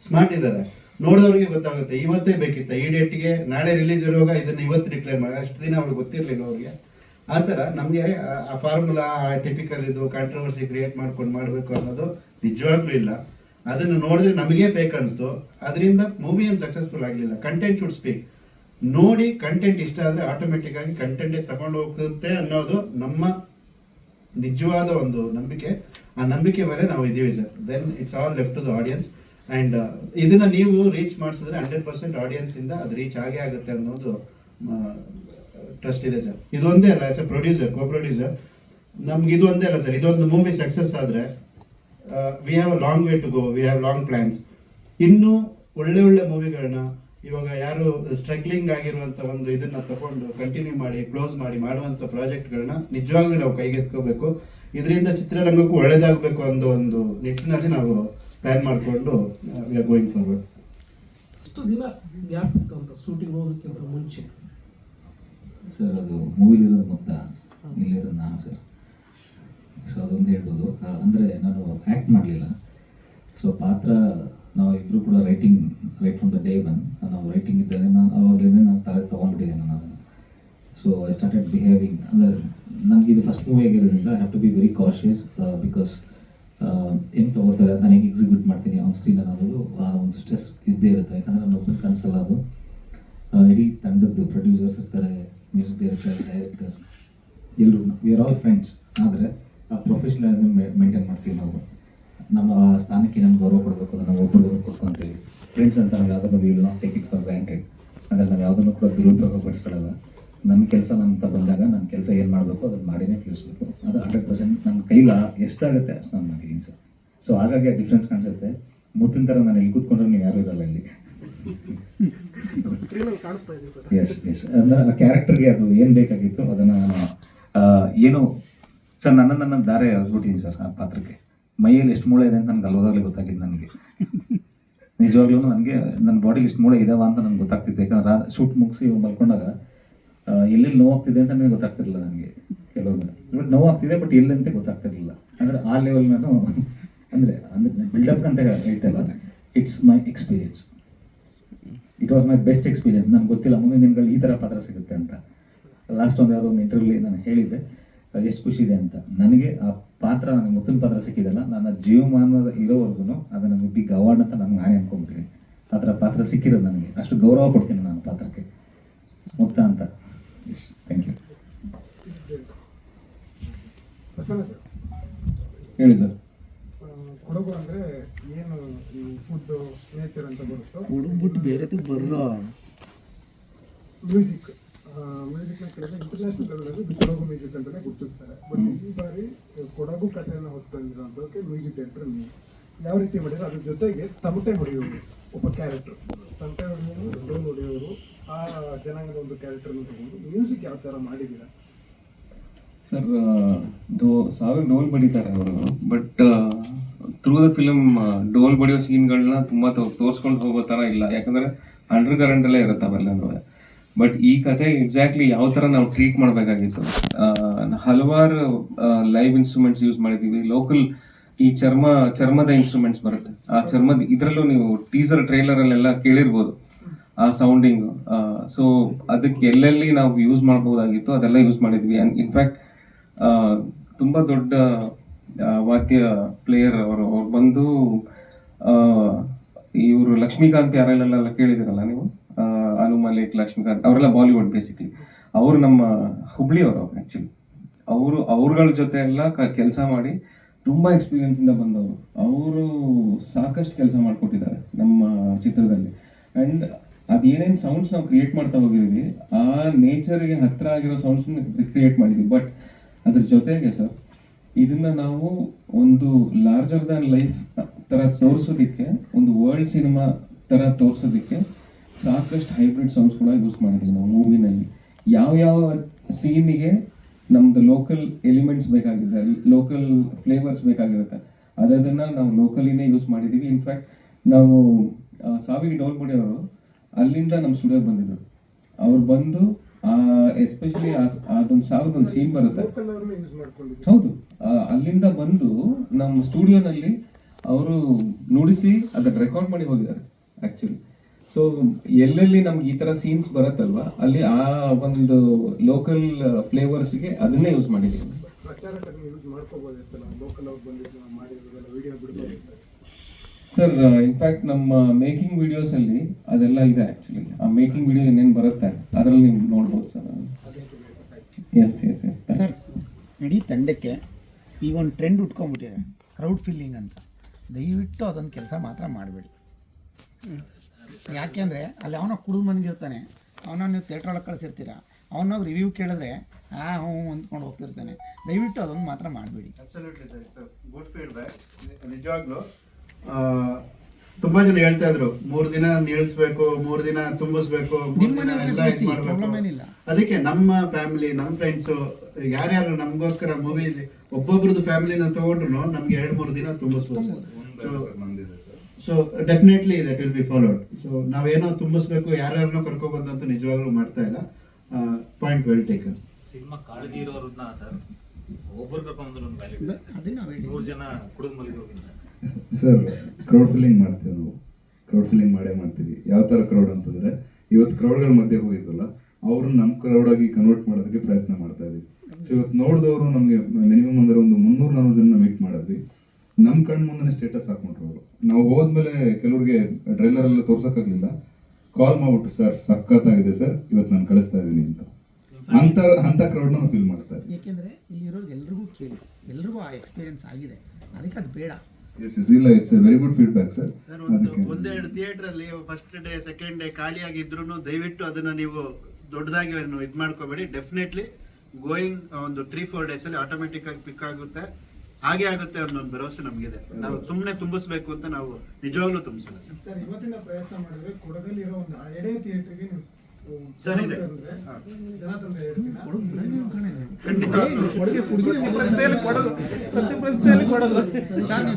ಸ್ಮಾರ್ಟ್ ಇದ್ದಾರೆ. ನೋಡೋರಿಗೆ ಗೊತ್ತಾಗುತ್ತೆ ಇವತ್ತೇ ಬೇಕಿತ್ತ, ಈ ಡೇಟ್ಗೆ ನಾಳೆ ರಿಲೀಸ್ ಇರುವಾಗ ಇದನ್ನು ಇವತ್ತು ಡಿಕ್ಲೇರ್ ಮಾಡಿ. ಅಷ್ಟು ದಿನ ಅವ್ರಿಗೆ ಗೊತ್ತಿರಲಿಲ್ಲ ಅವ್ರಿಗೆ. ಆ ಥರ ನಮಗೆ ಆ ಫಾರ್ಮುಲಾ ಟಿಪಿಕಲ್ ಇದು ಕಾಂಟ್ರವರ್ಸಿ ಕ್ರಿಯೇಟ್ ಮಾಡ್ಕೊಂಡು ಮಾಡಬೇಕು ಅನ್ನೋದು ನಿಜವಾಗ್ಲೂ ಇಲ್ಲ. ಅದನ್ನು ನೋಡಿದ್ರೆ ನಮಗೆ ಫೇಕ್ ಅನಿಸ್ತು, ಅದರಿಂದ ಮೂವಿ ಏನು ಸಕ್ಸಸ್ಫುಲ್ ಆಗಲಿಲ್ಲ. Content should speak. ನೋಡಿ ಕಂಟೆಂಟ್ ಇಷ್ಟ ಆದರೆ ಆಟೋಮೆಟಿಕ್ ಆಗಿ ಕಂಟೆಂಟೇ ತಗೊಂಡು ಹೋಗುತ್ತೆ ಅನ್ನೋದು ನಮ್ಮ ನಿಜವಾದ ಒಂದು ನಂಬಿಕೆ. ಆ ನಂಬಿಕೆ ಮೇಲೆ ನಾವು ಇದ್ದೀವಿ sir. Then it's all left to the audience. And ಇದನ್ನು ನೀವು ರೀಚ್ ಮಾಡಿಸಿದ್ರೆ 100% ಆಡಿಯನ್ಸಿಂದ ಅದು ರೀಚ್ ಆಗೇ ಆಗುತ್ತೆ ಅನ್ನೋದು ಟ್ರಸ್ಟ್ ಇದೆ ಸರ್. ಇದೊಂದೇ ಅಲ್ಲ, as a producer, co producer, ನಮ್ಗೆ ಇದು ಒಂದೇ ಅಲ್ಲ ಸರ್. ಇದೊಂದು ಮೂವಿ ಸಕ್ಸಸ್ ಆದರೆ we have a long way to go, we have long plans. ಇನ್ನೂ ಒಳ್ಳೆ ಒಳ್ಳೆ ಮೂವಿಗಳನ್ನ ಇವಾಗ ಯಾರು ಸ್ಟ್ರಗ್ಲಿಂಗ್ ಆಗಿರುವಂಥ ಒಂದು ಇದನ್ನು ತಗೊಂಡು ಕಂಟಿನ್ಯೂ ಮಾಡಿ ಕ್ಲೋಸ್ ಮಾಡಿ ಮಾಡುವಂಥ ಪ್ರಾಜೆಕ್ಟ್ಗಳನ್ನ ನಿಜವಾಗ್ಲೂ ನಾವು ಕೈಗೆತ್ಕೋಬೇಕು. ಇದರಿಂದ ಚಿತ್ರರಂಗಕ್ಕೂ ಒಳ್ಳೇದಾಗಬೇಕು ಅನ್ನೋ ಒಂದು ನಿಟ್ಟಿನಲ್ಲಿ ನಾವು ಪ್ಲ್ಯಾನ್ ಮಾಡಿಕೊಂಡು ವಿ ಆರ್ ಗೋಯಿಂಗ್ ಫಾರ್ವರ್ಡ್. ಅಷ್ಟು ದಿನ ಗ್ಯಾಪ್ ಇತ್ತು ಅಂತ ಶೂಟಿಂಗ್ ಹೋಗೋಕ್ಕಿಂತ ಮುಂಚೆ ಸರ್. ಅದು ಮೂವಿಲಿರೋದು ಮೊತ್ತ, ಇಲ್ಲಿರೋದು ನಾನು ಸರ್. ಸೊ ಅದೊಂದು ಹೇಳ್ಬೋದು. ಅಂದರೆ ನಾನು ಆ್ಯಕ್ಟ್ ಮಾಡಲಿಲ್ಲ. ಸೊ ಪಾತ್ರ ನಾವು ಇಬ್ಬರು ಕೂಡ right from the day one ನಾವು ರೈಟಿಂಗ್ ಇದ್ದಾಗ ನಾನು ಅವಾಗಲೇ ನಾನು ತಲೆ ತೊಗೊಂಡ್ಬಿಟ್ಟಿದ್ದೆ ನಾನು ಅದನ್ನು. So I started behaving. ಅಂದರೆ ನನಗೆ ಇದು ಫಸ್ಟ್ ಮೂವಿ ಆಗಿರೋದ್ರಿಂದ I have to be very cautious because ಹೆಂಗೆ ತೊಗೋತಾರೆ, ನಾನು ಹೆಂಗೆ ಎಕ್ಸಿಕ್ಯೂಟ್ ಮಾಡ್ತೀನಿ ಆನ್ ಸ್ಕ್ರೀನ್ ಅನ್ನೋದು ಆ ಒಂದು ಸ್ಟ್ರೆಸ್ ಇದ್ದೇ ಇರುತ್ತೆ. ಯಾಕಂದರೆ ನಾನು ಒಬ್ಬನ ಕನಸಲ್ಲ ಅದು. ಇಡೀ ತಂಡದ್ದು ಪ್ರೊಡ್ಯೂಸರ್ಸ್ ಇರ್ತಾರೆ, ಮ್ಯೂಸಿಕ್ ಡೈರೆಕ್ಟರ್, ಡೈರೆಕ್ಟರ್, ಎಲ್ಲರೂ ವಿ ಆರ್ ಆಲ್ ಫ್ರೆಂಡ್ಸ್. ಆದರೆ ಆ ಪ್ರೊಫೆಷನಲಿಸಮ್ ಮೇಂಟೈನ್ ಮಾಡ್ತೀವಿ ನಾವು. ನಮ್ಮ ಸ್ಥಾನಕ್ಕೆ ನಮ್ಗೆ ಗೌರವ ಕೊಡಬೇಕು, ಅದನ್ನು ನಾವು ಒಬ್ಬರು ಕೊಡ್ಕೊತೀವಿ. ಫ್ರೆಂಡ್ಸ್ ಅಂತ ನಾವು ಯಾವುದನ್ನು we will not take it for granted. ಅಂದರೆ ನಾವು ಯಾವುದನ್ನು ಕೂಡ ದುರುಪಯೋಗ ಪಡಿಸ್ಕೊಳ್ಳಲ್ಲ. ನನ್ನ ಕೆಲಸ ಅಂತ ಬಂದಾಗ ನನ್ನ ಕೆಲಸ ಏನು ಮಾಡಬೇಕು ಅದನ್ನು ಮಾಡಿನೇ ತಿಳಿಸ್ಬೇಕು. ಅದು 100% ನನ್ನ ಕೈಲ ಎಷ್ಟಾಗುತ್ತೆ ಅಷ್ಟು ನಾನು ಮಾಡಿದ್ದೀನಿ ಸರ್. ಸೊ ಹಾಗಾಗಿ ಆ ಡಿಫ್ರೆನ್ಸ್ ಕಾಣಿಸುತ್ತೆ. ಮುತ್ತಿನ ಥರ ನಾನು ಎಲ್ಲಿ ಕೂತ್ಕೊಂಡ್ರೆ ನೀವು ಯಾರೂ ಇರಲ್ಲ ಇಲ್ಲಿ. ಎಸ್ ಎಸ್ ಅಂದರೆ ಆ ಕ್ಯಾರೆಕ್ಟರ್ಗೆ ಅದು ಏನು ಬೇಕಾಗಿತ್ತು ಅದನ್ನು ನಾನು ಏನು ಸರ್ ನನ್ನ ದಾರೆ ಎಳ್ಬಿಟ್ಟಿದ್ದೀನಿ ಸರ್ ಆ ಪಾತ್ರಕ್ಕೆ. ಮೈಯಲ್ಲಿ ಎಷ್ಟು ಮೂಳೆ ಇದೆ ಅಂತ ನನಗೆ ಅಲ್ಲೋದಾಗಲೇ ಗೊತ್ತಾಗಿದ್ದು ನನಗೆ. ನಿಜವಾಗ್ಲೂ ನನಗೆ ನನ್ನ ಬಾಡಿಲಿ ಎಷ್ಟು ಮೂಳೆ ಇದಾವ ಅಂತ ನನಗೆ ಗೊತ್ತಾಗ್ತಿತ್ತು. ಯಾಕಂದ್ರೆ ಶೂಟ್ ಮುಗಿಸಿ ಮಲ್ಕೊಂಡಾಗ ಎಲ್ಲೆಲ್ಲಿ ನೋವಾಗ್ತಿದೆ ಅಂತ ನನಗೆ ಗೊತ್ತಾಗ್ತಿರಲಿಲ್ಲ ನನಗೆ. ಕೆಲವೊಮ್ಮೆ ಬಟ್ ನೋವಾಗ್ತಿದೆ, ಬಟ್ ಎಲ್ಲಂತೆ ಗೊತ್ತಾಗ್ತಿರಲಿಲ್ಲ. ಅಂದರೆ ಆ ಲೆವೆಲ್ ನಾನು ಅಂದರೆ ಬಿಲ್ಡಪ್ ಅಂತ ಹೇಳ್ತಲ್ಲ, it's my experience. It was my best experience. ನನಗೆ ಗೊತ್ತಿಲ್ಲ ಮುಂದಿನ ದಿನಗಳು ಈ ಥರ ಪಾತ್ರ ಸಿಗುತ್ತೆ ಅಂತ. ಲಾಸ್ಟ್ ಒಂದು ಯಾವುದೋ ಒಂದು ಇಂಟರ್ವ್ಯೂಲಿ ನಾನು ಹೇಳಿದ್ದೆ ಎಷ್ಟು ಖುಷಿ ಇದೆ ಅಂತ. ನನಗೆ ಆ ಪಾತ್ರ, ನನಗೆ ಮುತ್ತಿನ ಪಾತ್ರ ಸಿಕ್ಕಿದಲ್ಲ, ನನ್ನ ಜೀವಮಾನದ ಇರೋವರೆಗೂ ಅದು ನನಗೆ ಬಿಗ್ ಅವಾರ್ಡ್ ಅಂತ ನನಗೆ ನಾನೇ ಅನ್ಕೊಂಡ್ಬಿಟ್ಟಿದ್ದೀನಿ. ಆ ಥರ ಪಾತ್ರ ಸಿಕ್ಕಿರೋದು ನನಗೆ ಅಷ್ಟು ಗೌರವ ಕೊಡ್ತೀನಿ ನಾನು ಪಾತ್ರಕ್ಕೆ, ಮುಕ್ತ ಅಂತ. Thank you. ಹೇಳಿ ಸರ್. ಕೊಡಗು ಅಂದರೆ ಏನು ಈ ಫುಡ್ ನೇಚರ್ ಅಂತ ಬರುತ್ತೋ, ಹುಡುಗ್ಬಿಟ್ಟು ಬೇರೆ ಬರೋ ಮ್ಯೂಸಿಕ್ನ ಕಡೆಗೆ ಇಂಟರ್ನ್ಯಾಷನಲ್ ಲೆವೆಲಲ್ಲಿ ಕೊಡಗು ಮ್ಯೂಸಿಕ್ ಅಂತಲೇ ಗುರುತಿಸ್ತಾರೆ. ಬಟ್ ಈ ಬಾರಿ ಕೊಡಗು ಕಥೆಯನ್ನು ಹೊತ್ತಂದಿರೋಂಥಕ್ಕೆ ಮ್ಯೂಸಿಕ್ ಡೈರೆಕ್ಟರ್ ನೀವು ಯಾವ ರೀತಿ ಮಾಡಿದ್ರೆ, ಅದ್ರ ಜೊತೆಗೆ ತಮಟೆ ಹೊಡೆಯೋರು ಒಬ್ಬ ಕ್ಯಾರೆಕ್ಟರ್, ತಮಟೆ ಹೊಡೆಯೋರು, ಡೋಲ್ ಹೊಡೆಯೋರು, ಆ ಜನಾಂಗದ ಒಂದು ಕ್ಯಾರೆಕ್ಟರ್ನ ತಗೊಂಡು ಮ್ಯೂಸಿಕ್ ಯಾವ ಥರ ಮಾಡಿದ್ದೀರಾ ಸರ್? ಸಾವಿರ ಡೋಲ್ ಬಡಿತಾರೆ ಅವರು, ಬಟ್ ಥ್ರೂ ದ ಫಿಲಮ್ ಡೋಲ್ ಬಡಿಯೋ ಸೀನ್ಗಳನ್ನ ತುಂಬ ತೋರಿಸ್ಕೊಂಡು ಹೋಗೋ ಥರ ಇಲ್ಲ. ಯಾಕಂದರೆ ಅಂಡರ್ ಕರೆಂಟಲ್ಲೇ ಇರುತ್ತೆ ಅವೆಲ್ಲನೂ. ಬಟ್ ಈ ಕತೆ ಎಕ್ಸಾಕ್ಟ್ಲಿ ಯಾವ ಥರ ನಾವು ಟ್ರೀಟ್ ಮಾಡಬೇಕಾಗಿತ್ತು. ಹಲವಾರು ಲೈವ್ ಇನ್ಸ್ಟ್ರೂಮೆಂಟ್ಸ್ ಯೂಸ್ ಮಾಡಿದ್ದೀವಿ. ಲೋಕಲ್ ಈ ಚರ್ಮದ ಇನ್ಸ್ಟ್ರೂಮೆಂಟ್ಸ್ ಬರುತ್ತೆ. ಆ ಚರ್ಮದ ಇದರಲ್ಲೂ ನೀವು ಟೀಸರ್ ಟ್ರೈಲರಲ್ಲೆಲ್ಲ ಕೇಳಿರ್ಬೋದು ಆ ಸೌಂಡಿಂಗ್. ಸೊ ಅದಕ್ಕೆ ಎಲ್ಲೆಲ್ಲಿ ನಾವು ಯೂಸ್ ಮಾಡ್ಬೋದಾಗಿತ್ತು ಅದೆಲ್ಲ ಯೂಸ್ ಮಾಡಿದ್ವಿ. ಇನ್ಫ್ಯಾಕ್ಟ್ ತುಂಬ ದೊಡ್ಡ ವಾದ್ಯ ಪ್ಲೇಯರ್ ಅವರು ಬಂದು ಇವರು ಲಕ್ಷ್ಮೀಕಾಂತ್ ಯಾರೆಲ್ಲ ಕೇಳಿದಿರಲ್ಲ ನೀವು, ಅನು ಮಲಿಕ್, ಲಕ್ಷ್ಮೀಕಾಂತ್, ಅವರೆಲ್ಲ ಬಾಲಿವುಡ್ ಬೇಸಿಕ್ಲಿ. ಅವರು ನಮ್ಮ ಹುಬ್ಳಿಯವರು ಆ್ಯಕ್ಚುಲಿ. ಅವ್ರಗಳ ಜೊತೆ ಎಲ್ಲ ಕೆಲಸ ಮಾಡಿ ತುಂಬ ಎಕ್ಸ್ಪೀರಿಯನ್ಸಿಂದ ಬಂದವರು. ಅವರು ಸಾಕಷ್ಟು ಕೆಲಸ ಮಾಡಿಕೊಟ್ಟಿದ್ದಾರೆ ನಮ್ಮ ಚಿತ್ರದಲ್ಲಿ. ಆ್ಯಂಡ್ ಅದೇನೇನು ಸೌಂಡ್ಸ್ ನಾವು ಕ್ರಿಯೇಟ್ ಮಾಡ್ತಾ ಹೋಗಿದ್ದೀವಿ ಆ ನೇಚರ್ಗೆ ಹತ್ತಿರ ಆಗಿರೋ ಸೌಂಡ್ಸ್ನ ಕ್ರಿಯೇಟ್ ಮಾಡಿದ್ವಿ. ಬಟ್ ಅದ್ರ ಜೊತೆಗೆ ಸರ್ ಇದನ್ನ ನಾವು ಒಂದು ಲಾರ್ಜರ್ ದ್ಯಾನ್ ಲೈಫ್ ಥರ ತೋರಿಸೋದಕ್ಕೆ, ಒಂದು ವರ್ಲ್ಡ್ ಸಿನಿಮಾ ಥರ ತೋರಿಸೋದಕ್ಕೆ ಸಾಕಷ್ಟು ಹೈಬ್ರಿಡ್ ಸೌಂಡ್ಸ್ ಕೂಡ ಯೂಸ್ ಮಾಡಿದ್ವಿ ನಾವು ಮೂವಿನಲ್ಲಿ. ಯಾವ ಸೀನಿಗೆ ನಮ್ದು ಲೋಕಲ್ ಎಲಿಮೆಂಟ್ಸ್ ಬೇಕಾಗಿದೆ, ಲೋಕಲ್ ಫ್ಲೇವರ್ಸ್ ಬೇಕಾಗಿರುತ್ತೆ, ಅದನ್ನು ನಾವು ಲೋಕಲಿನೇ ಯೂಸ್ ಮಾಡಿದ್ದೀವಿ. ಇನ್ಫ್ಯಾಕ್ಟ್ ನಾವು ಸಾವಿಗೆ ಡೋಲ್ ಬಡಿಯವರು ಅಲ್ಲಿಂದ ನಮ್ಮ ಸ್ಟುಡಿಯೋಗೆ ಬಂದಿದ್ರು. ಅವ್ರು ಬಂದು ಎಸ್ಪೆಷಲಿ ಅದೊಂದು ಸಾವಿರದೊಂದು ಸೀನ್ ಬರುತ್ತೆ, ಹೌದು, ಅಲ್ಲಿಂದ ಬಂದು ನಮ್ಮ ಸ್ಟುಡಿಯೋನಲ್ಲಿ ಅವರು ನುಡಿಸಿ ಅದನ್ನು ರೆಕಾರ್ಡ್ ಮಾಡಿ ಹೋಗಿದ್ದಾರೆ ಆ್ಯಕ್ಚುಲಿ. ಸೊ ಎಲ್ಲೆಲ್ಲಿ ನಮ್ಗೆ ಈ ತರ ಸೀನ್ಸ್ ಬರುತ್ತಲ್ವಾ ಅಲ್ಲಿ ಆ ಒಂದು ಲೋಕಲ್ ಫ್ಲೇವರ್ಸ್ಗೆ ಅದನ್ನೇ ಯೂಸ್ ಮಾಡಿದ್ದೀವಿ. ಪ್ರಚಾರಕರನ್ನ ಯೂಸ್ ಮಾಡ್ಕೋಬೋದಿತ್ತಲ್ಲ, ಲೋಕಲ್ ಅವ್ರು ಬಂದಿದ್ದು ಮಾಡಿರೋದೆಲ್ಲ ವಿಡಿಯೋ ಬಿಡ್ಬೋದಿತ್ತು. ಸರ್ ಇನ್ಫ್ಯಾಕ್ಟ್ ನಮ್ಮ ಮೇಕಿಂಗ್ ವಿಡಿಯೋಸ್ ಅಲ್ಲಿ ಅದೆಲ್ಲ ಇದೆ ಆಕ್ಚುಲಿ. ಆ ಮೇಕಿಂಗ್ ವಿಡಿಯೋ ಏನೇನು ಬರುತ್ತೆ ಅದರಲ್ಲಿ ನೀವು ನೋಡ್ಬೋದು sir. Yes yes yes sir, ಇಡೀ ತಂಡಕ್ಕೆ ಈಗ ಒಂದು ಟ್ರೆಂಡ್ ಉಟ್ಕೊಂಡ್ಬಿಟ್ಟಿದೆ, ಕ್ರೌಡ್ ಫೀಲಿಂಗ್ ಅಂತ. ದಯವಿಟ್ಟು ಅದೊಂದು ಕೆಲಸ ಮಾತ್ರ ಮಾಡಬೇಡಿ. ಯಾಕೆಂದರೆ ಅಲ್ಲಿ ಅವನ ಕುಡಿದು ಬಂದಿರ್ತಾನೆ, ಅವನ ನೀವು ಥಿಯೇಟ್ರ್ ಒಳಗೆ ಕಳಿಸಿರ್ತೀರ, ಅವನಾಗ ರಿವ್ಯೂ ಕೇಳಿದ್ರೆ ಹ್ಞೂ ಅಂದ್ಕೊಂಡು ಹೋಗ್ತಿರ್ತಾನೆ. ದಯವಿಟ್ಟು ಅದೊಂದು ಮಾತ್ರ ಮಾಡಬೇಡಿ. Absolutely sir, it's good feedback. ನಿಜವಾಗ್ಲೂ ತುಂಬಾ ಜನ ಹೇಳ್ತಾ ಇದ್ರು 3 ದಿನ ನಿಲ್ಲಿಸ್ಬೇಕು, 3 ದಿನ ತುಂಬಿಸ್ಬೇಕು, 3 ದಿನ ಎಲ್ಲ ಇದು ಮಾಡಬೇಕು. ಅದಕ್ಕೆ ನಮ್ಮ ಫ್ಯಾಮಿಲಿ, ನಮ್ಮ ಫ್ರೆಂಡ್ಸು ಯಾರ್ಯಾರು ನಮಗೋಸ್ಕರ ಮೂವಿಲಿ ಒಬ್ಬೊಬ್ರದ್ದು ಫ್ಯಾಮಿಲಿನ ತಗೊಂಡ್ರು ನಮ್ಗೆ 2-3 ದಿನ ತುಂಬಿಸ್ಬೋದು. So definitely that will be followed. So ನಾವೇನೋ ತುಂಬಿಸ್ಬೇಕು, ಯಾರ್ಯಾರನ್ನೋ ಕರ್ಕೊಬಂದಂತೂ ನಿಜವಾಗ್ಲೂ ಮಾಡ್ತಾ ಇಲ್ಲ. Point well taken. ಸಿನಿಮಾ ಕಾಳಜಿ ಇರೋರನ್ನ ಸರ್ ಒಬ್ಬರು ಕರ್ಕೊಂಡ್ರು ಅದೇ ನಾವು ಹೇಳಿ 100 ಜನ ಕುಡಿದು ಮಲಗಿರೋಗಿಂತ ಸರ್ ಕ್ರೌಡ್ ಫಿಲ್ಲಿಂಗ್ ಮಾಡ್ತೀವಿ ನಾವು. ಕ್ರೌಡ್ ಫಿಲ್ಲಿಂಗ್ ಮಾಡೇ ಮಾಡ್ತೀವಿ. ಯಾವ ಥರ ಕ್ರೌಡ್ ಅಂತಂದರೆ, ಇವತ್ತು ಕ್ರೌಡ್ಗಳ ಮಧ್ಯೆ ಹೋಗಿದ್ವಲ್ಲ, ಅವ್ರನ್ನ ನಮ್ಮ ಕ್ರೌಡ್ ಆಗಿ ಕನ್ವರ್ಟ್ ಮಾಡೋದಕ್ಕೆ ಪ್ರಯತ್ನ ಮಾಡ್ತಾ ಇದ್ವಿ. ಸೊ ಇವತ್ತು ನೋಡಿದವರು ನಮಗೆ ಮಿನಿಮಮ್ ಅಂದರೆ ಒಂದು 300-400 ಜನ ಮೀಟ್ ಮಾಡಿದ್ವಿ. ನಮ್ಮ ಕಣ್ಣು ಮುಂದೆ ಸ್ಟೇಟಸ್ ಹಾಕೊಂಡ್ರು ಅವರು. ನಾವು ಹೋದ್ಮೇಲೆ ಕೆಲವ್ರಿಗೆ ಟ್ರೈಲರ್ ಎಲ್ಲ ತೋರ್ಸೋಕ್ಕಾಗಲಿಲ್ಲ, ಕಾಲ್ ಮಾಡ್ಬಿಟ್ಟು ಸರ್ ಸಖತ್ತಾಗಿದೆ ಸರ್, ಇವತ್ತು ನಾನು ಕಳಿಸ್ತಾ ಇದ್ದೀನಿ ಅಂತ ಅಂತ ಕ್ರೌಡ್ನ ನಾವು ಫೀಲ್ ಮಾಡ್ತಾ ಇದ್ದೀವಿ. ಏಕೆಂದರೆ ಇಲ್ಲಿರೋರು ಎಲ್ರಿಗೂ ಕೇಳಿ, ಎಲ್ರಿಗೂ ಆ ಎಕ್ಸ್ಪೀರಿಯನ್ಸ್ ಆಗಿದೆ, ಅದಕ್ಕೆ ಅದು ಬೇಡ. ಇಲ್ಲ, it's A very good feedback sir. Sir, ಒಂದೆರಡು ಥಿಯೇಟ್ರಲ್ಲಿ ಫಸ್ಟ್ ಡೇ ಸೆಕೆಂಡ್ ಡೇ ಖಾಲಿಯಾಗಿದ್ರು ದಯವಿಟ್ಟು ಅದನ್ನ ನೀವು ದೊಡ್ಡದಾಗಿ ಇದು ಮಾಡ್ಕೋಬೇಡಿ. ಡೆಫಿನೆಟ್ಲಿ ಗೋಯಿಂಗ್ ಒಂದು 3-4 ಡೇಸಲ್ಲಿ ಆಟೋಮೆಟಿಕ್ ಆಗಿ ಪಿಕ್ ಆಗುತ್ತೆ, ಹಾಗೆ ಆಗುತ್ತೆ ಅನ್ನೋ ಒಂದು ಭರವಸೆ ನಮಗಿದೆ. ನಾವು ಸುಮ್ಮನೆ ತುಂಬಿಸ್ಬೇಕು ಅಂತ ನಾವು ನಿಜವಾಗ್ಲೂ ತುಂಬಿಸಲ್ಲ ಸರ್. ಸರ್, ಇವತ್ತಿನ ಪ್ರಯತ್ನ ಮಾಡಿದ್ರೆ ಕೊಡಗಲ್ಲಿರೋ ಒಂದು ಎರಡೇ ಥಿಯೇಟ್ರಿಗೆ ನೀವು ಸರ್ ಇದೆ ಜನ ತಂದ್ರೆ ಹೇಳ್ತೀನಿ.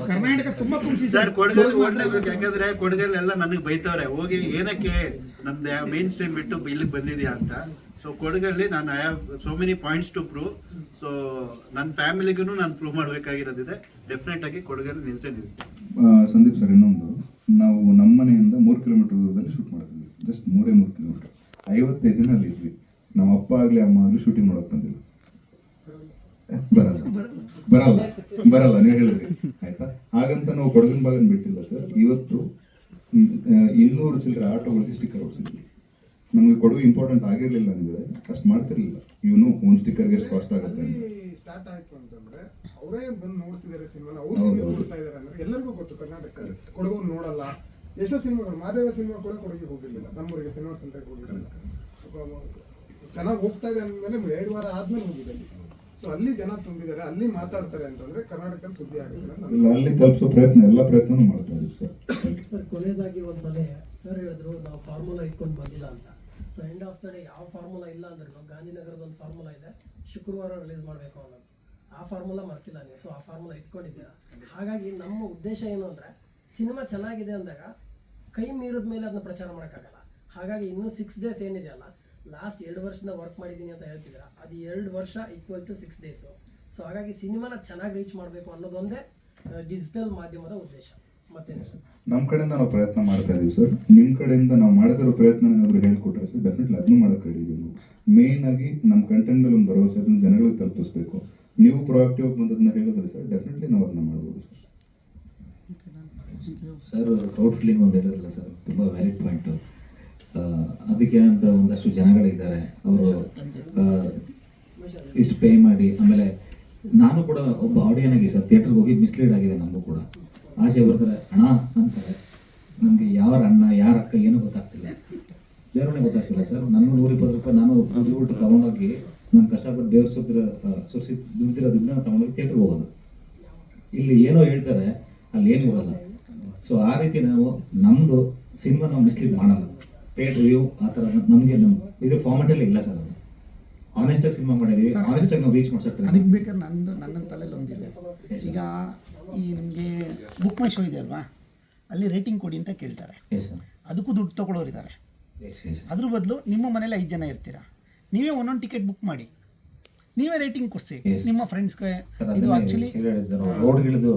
ಕರ್ನಾಟಕ ತುಂಬಾ ತುಂಬಿಸಿ ಸರ್. ಕೊಡಗಲ್ಲಿ ಓಡ್ಲೇಬೇಕು, ಯಾಕಂದ್ರೆ ಕೊಡಗಲ್ಲೆಲ್ಲ ನನಗೆ ಬೈತವ್ರೆ, ಹೋಗಿ ಏನಕ್ಕೆ ನಮ್ದು ಮೇನ್ ಸ್ಟ್ರೀಮ್ ಬಿಟ್ಟು ಇಲ್ಲಿಗೆ ಬಂದಿದ್ಯಾ ಅಂತ. ಸೊ ಕೊಡಗಲ್ಲಿ ನಾನು I have so many points to prove. So ನನ್ನ ಫ್ಯಾಮಿಲಿಗೂ ನಾನು ಪ್ರೂವ್ ಮಾಡಬೇಕಾಗಿರೋದಿದೆ. ಡೆಫಿನೆಟ್ ಆಗಿ ಕೊಡಗಲ್ಲಿ ನಿಲ್ಸ್ತೀನಿ. ಸಂದೀಪ್ ಸರ್, ಇನ್ನೊಂದು, ನಾವು ನಮ್ಮ ಮನೆಯಿಂದ 3 ಕಿಲೋಮೀಟರ್ ದೂರದಲ್ಲಿ ಶೂಟ್ ಮಾಡಿದ್ವಿ. Just 3 kilometre. 55 ದಿನ ಅಲ್ಲಿ ಇದ್ವಿ. ನಮ್ಮ ಅಪ್ಪ ಆಗಲಿ ಅಮ್ಮ ಆಗಲಿ ಶೂಟಿಂಗ್ ಮಾಡೋಕೆ ಬಂದಿಲ್ಲ. ಬರಲ್ಲ ನೀವು ಹೇಳಿದ್ರಿ ಆಯ್ತಾ. ಹಾಗಂತ ನಾವು ಕೊಡಗಿನ ಭಾಗನ ಬಿಟ್ಟಿಲ್ಲ ಸರ್. ಇವತ್ತು 200 ಚಿಲ್ಲರೆ ಆಟೋಗಳಿಗೆ ಸ್ಟಿಕ್ಕರ್ ಹೊಡ್ಸಿದ್ವಿ. ನಮಗೆ ಕೊಡಗು ಇಂಪಾರ್ಟೆಂಟ್ ಆಗಿರಲಿಲ್ಲ ಅಂದರೆ ಅಷ್ಟು ಮಾಡ್ತಿರ್ಲಿಲ್ಲ. ಇವನು ಒಂದು ಸ್ಟಿಕ್ಕರ್ಗೆ ಎಷ್ಟು ಕಾಸ್ಟ್ ಆಗುತ್ತೆ ಅಂತ ಸ್ಟಾರ್ಟ್ ಆಯ್ತು ಅಂತಂದ್ರೆ ಅವರೇ ಬಂದು ನೋಡ್ತಿದ್ದಾರೆ ಸಿನಿಮಾನ, ಅವ್ರು ನೋಡ್ತಾ ಇದ್ದಾರೆ ಅಂದ್ರೆ ಎಲ್ಲರಿಗೂ ಗೊತ್ತು ಕರ್ನಾಟಕ ಕೊಡಗು ನೋಡಲ್ಲ. ಎಷ್ಟೋ ಸಿನಿಮಾಗಳು, ಮಾದೇವ ಸಿನಿಮಾ ಕೂಡ ಕೊಡಗಿಗೆ ಹೋಗಿರ್ಲಿಲ್ಲ, ನಮ್ಮೂರಿಗೆ ಸಿನಿಮಾ ಸೆಂಟರ್ಗೆ ಹೋಗಿರಲಿಲ್ಲ. ಚೆನ್ನಾಗಿ ಹೋಗ್ತಾ ಇದೆ ಅಂದಮೇಲೆ 2 ವಾರ ಆದ್ಮೇಲೆ ಹೋಗಿದೆ. ಸೊ ಅಲ್ಲಿ ಜನ ತುಂಬಿದ್ದಾರೆ, ಅಲ್ಲಿ ಮಾತಾಡ್ತಾರೆ ಅಂತಂದ್ರೆ ಕರ್ನಾಟಕದಲ್ಲಿ ಸುದ್ದಿ ಆಗುತ್ತೆ. ಅಲ್ಲಿ ತಲುಪಿಸೋ ಪ್ರಯತ್ನ, ಎಲ್ಲ ಪ್ರಯತ್ನನೂ ಮಾಡ್ತಾ ಇದೀವಿ ಸರ್. ಸರ್, ಕೊನೆಯದಾಗಿ ಒಂದು ಸಲಹೆ. ಸರ್ ಹೇಳಿದ್ರು ನಾವು ಫಾರ್ಮುಲಾ ಇಟ್ಕೊಂಡು ಬಂದಿಲ್ಲ ಅಂತ. So end of the day ಯಾವ ಫಾರ್ಮುಲಾ ಇಲ್ಲ ಅಂದ್ರೂ ಗಾಂಧಿನಗರದ ಒಂದು ಫಾರ್ಮುಲಾ ಇದೆ, ಶುಕ್ರವಾರ ರಿಲೀಸ್ ಮಾಡಬೇಕು ಅನ್ನೋದು. ಆ ಫಾರ್ಮುಲಾ ಮರ್ತಿಲ್ಲ ನೀವು. ಸೊ ಆ ಫಾರ್ಮುಲಾ ಇಟ್ಕೊಂಡಿದ್ದೀರಾ. ಹಾಗಾಗಿ ನಮ್ಮ ಉದ್ದೇಶ ಏನು ಅಂದರೆ, ಸಿನಿಮಾ ಚೆನ್ನಾಗಿದೆ ಅಂದಾಗ ಕೈ ಮೀರಿದ ಮೇಲೆ ಅದನ್ನ ಪ್ರಚಾರ ಮಾಡೋಕ್ಕಾಗಲ್ಲ. ಹಾಗಾಗಿ ಇನ್ನೂ 6 ಡೇಸ್ ಏನಿದೆಯಲ್ಲ, ಲಾಸ್ಟ್ 2 ವರ್ಷದಿಂದ ವರ್ಕ್ ಮಾಡಿದ್ದೀನಿ ಅಂತ ಹೇಳ್ತಿದ್ದೀರಾ, ಅದು 2 ವರ್ಷ ಈಕ್ವಲ್ ಟು 6 ಡೇಸು. ಸೊ ಹಾಗಾಗಿ ಸಿನಿಮಾನ ಚೆನ್ನಾಗಿ ರೀಚ್ ಮಾಡಬೇಕು ಅನ್ನೋದೊಂದೇ ಡಿಜಿಟಲ್ ಮಾಧ್ಯಮದ ಉದ್ದೇಶ. ಮತ್ತೇನು ಸರ್, ನಮ್ಮ ಕಡೆಯಿಂದ ನಾವು ಪ್ರಯತ್ನ ಮಾಡ್ತಾ ಇದೀವಿ ಸರ್. ನಿಮ್ಮ ಕಡೆಯಿಂದ ನಾವು ಮಾಡ್ತಿರೋ ಪ್ರಯತ್ನ ಏನಾದರೂ ಹೇಳ್ಕೊಟ್ರೆ ಸರ್, ಡೆಫಿನೆಟ್ಲಿ ಅದನ್ನು ಮಾಡೋಕೆ ರೆಡಿ ಇದೀವಿ ನಾವು. ಮೇನ್ ಆಗಿ ನಮ್ಮ ಕಂಟೆಂಟ್ ಮೇಲೆ ಒಂದು ಭರವಸೆ ಅದನ್ನು ಜನಗಳಿಗೆ ತಲುಪಿಸ್ಬೇಕು. ನೀವು ಪ್ರೊಆಕ್ಟಿವ್ ಆಗಿ ಬಂದದನ್ನ ಹೇಳಿದ್ರೆ ಸರ್, ಡೆಫಿನೆಟ್ಲಿ ನಾವು ಅದನ್ನ ಮಾಡ್ಬೋದು ಸರ್. ಸರ್, ಕ್ರೌಡ್ ಫಿಲ್ಲಿಂಗ್ ಒಂದು ಹೇಳಿರಲ್ಲ ಸರ್, ತುಂಬ ವ್ಯಾಲಿಡ್ ಪಾಯಿಂಟು. ಅದಕ್ಕೆ ಅಂತ ಒಂದಷ್ಟು ಜನಗಳಿದ್ದಾರೆ, ಅವರು ಇಷ್ಟು ಪೇ ಮಾಡಿ. ಆಮೇಲೆ ನಾನು ಕೂಡ ಒಬ್ಬ ಆಡಿಯನ್ ಆಗಿ ಸರ್ ಥಿಯೇಟ್ರಿಗೆ ಹೋಗಿ ಮಿಸ್ಲೀಡ್ ಆಗಿದೆ. ನಮಗೂ ಕೂಡ ಆಸೆ ಬರ್ತಾರೆ, ಹಣ ಅಂತಾರೆ. ನಮಗೆ ಯಾರ ಅಣ್ಣ ಯಾರ ಅಕ್ಕ ಏನೂ ಗೊತ್ತಾಗ್ತಿಲ್ಲ, ಬೇರೆಯೇ ಗೊತ್ತಾಗ್ತಿಲ್ಲ ಸರ್. ನನ್ನ 120 ರೂಪಾಯಿ ನಾನು ದುಡ್ಡು ತಗೊಂಡೋಗಿ ನಾನು ಕಷ್ಟಪಟ್ಟು ದೇವ್ರ ಸುರಿಸಿ ದುಡ್ದಿರೋ ದುಡ್ಡನ್ನ ತಗೊಂಡೋಗಿ ಥಿಯೇಟ್ರಿಗೆ ಹೋಗೋದು. ಇಲ್ಲಿ ಏನೋ ಹೇಳ್ತಾರೆ, ಅಲ್ಲಿ ಏನೂ ಇರೋಲ್ಲ. ಸೊ ಆ ರೀತಿ ನಾವು ನಮ್ಮದು ಸಿನಿಮಾ ನಾವು ಮಿಸ್ಲೀಡ್ ಮಾಡಲ್ಲ. ಪೇಡ್ ರಿವ್ಯೂ ಆ ಥರ ನಮಗೆ ಇದು ಫಾರ್ಮೆಟಲ್ಲಿ ಇಲ್ಲ ಸರ್. ಅದು ಆನೆಸ್ಟಾಗಿ ಸಿನಿಮಾ ಮಾಡಿದ್ದೀವಿ, ಆನೆಸ್ಟಾಗಿ ನಾವು ರೀಚ್ ಮಾಡ್ಸೋಕ್ಕೆ. ಅದಕ್ಕೆ ಬೇಕಾದ್ರೆ ನನ್ನ ತಲೆಯಲ್ಲಿ ಒಂದಿದೆ. ಈಗ ಈ ನಿಮಗೆ ಬುಕ್ ಮೈ ಶೋ ಇದೆ ಅಲ್ವಾ, ಅಲ್ಲಿ ರೇಟಿಂಗ್ ಕೊಡಿ ಅಂತ ಕೇಳ್ತಾರೆ. ಅದಕ್ಕೂ ದುಡ್ಡು ತೊಗೊಳೋರಿದ್ದಾರೆ. ಅದ್ರ ಬದಲು ನಿಮ್ಮ ಮನೇಲಿ 5 ಜನ ಇರ್ತೀರಾ, ನೀವೇ ಒಂದೊಂದು ಟಿಕೆಟ್ ಬುಕ್ ಮಾಡಿ, ನೀವೇ ರೇಟಿಂಗ್ ಕೊಡಿಸಿ ನಿಮ್ಮ ಫ್ರೆಂಡ್ಸ್ಗೆ. ಇದು ಆ್ಯಕ್ಚುಲಿ ರೋಡ್ಗಿಳಿದು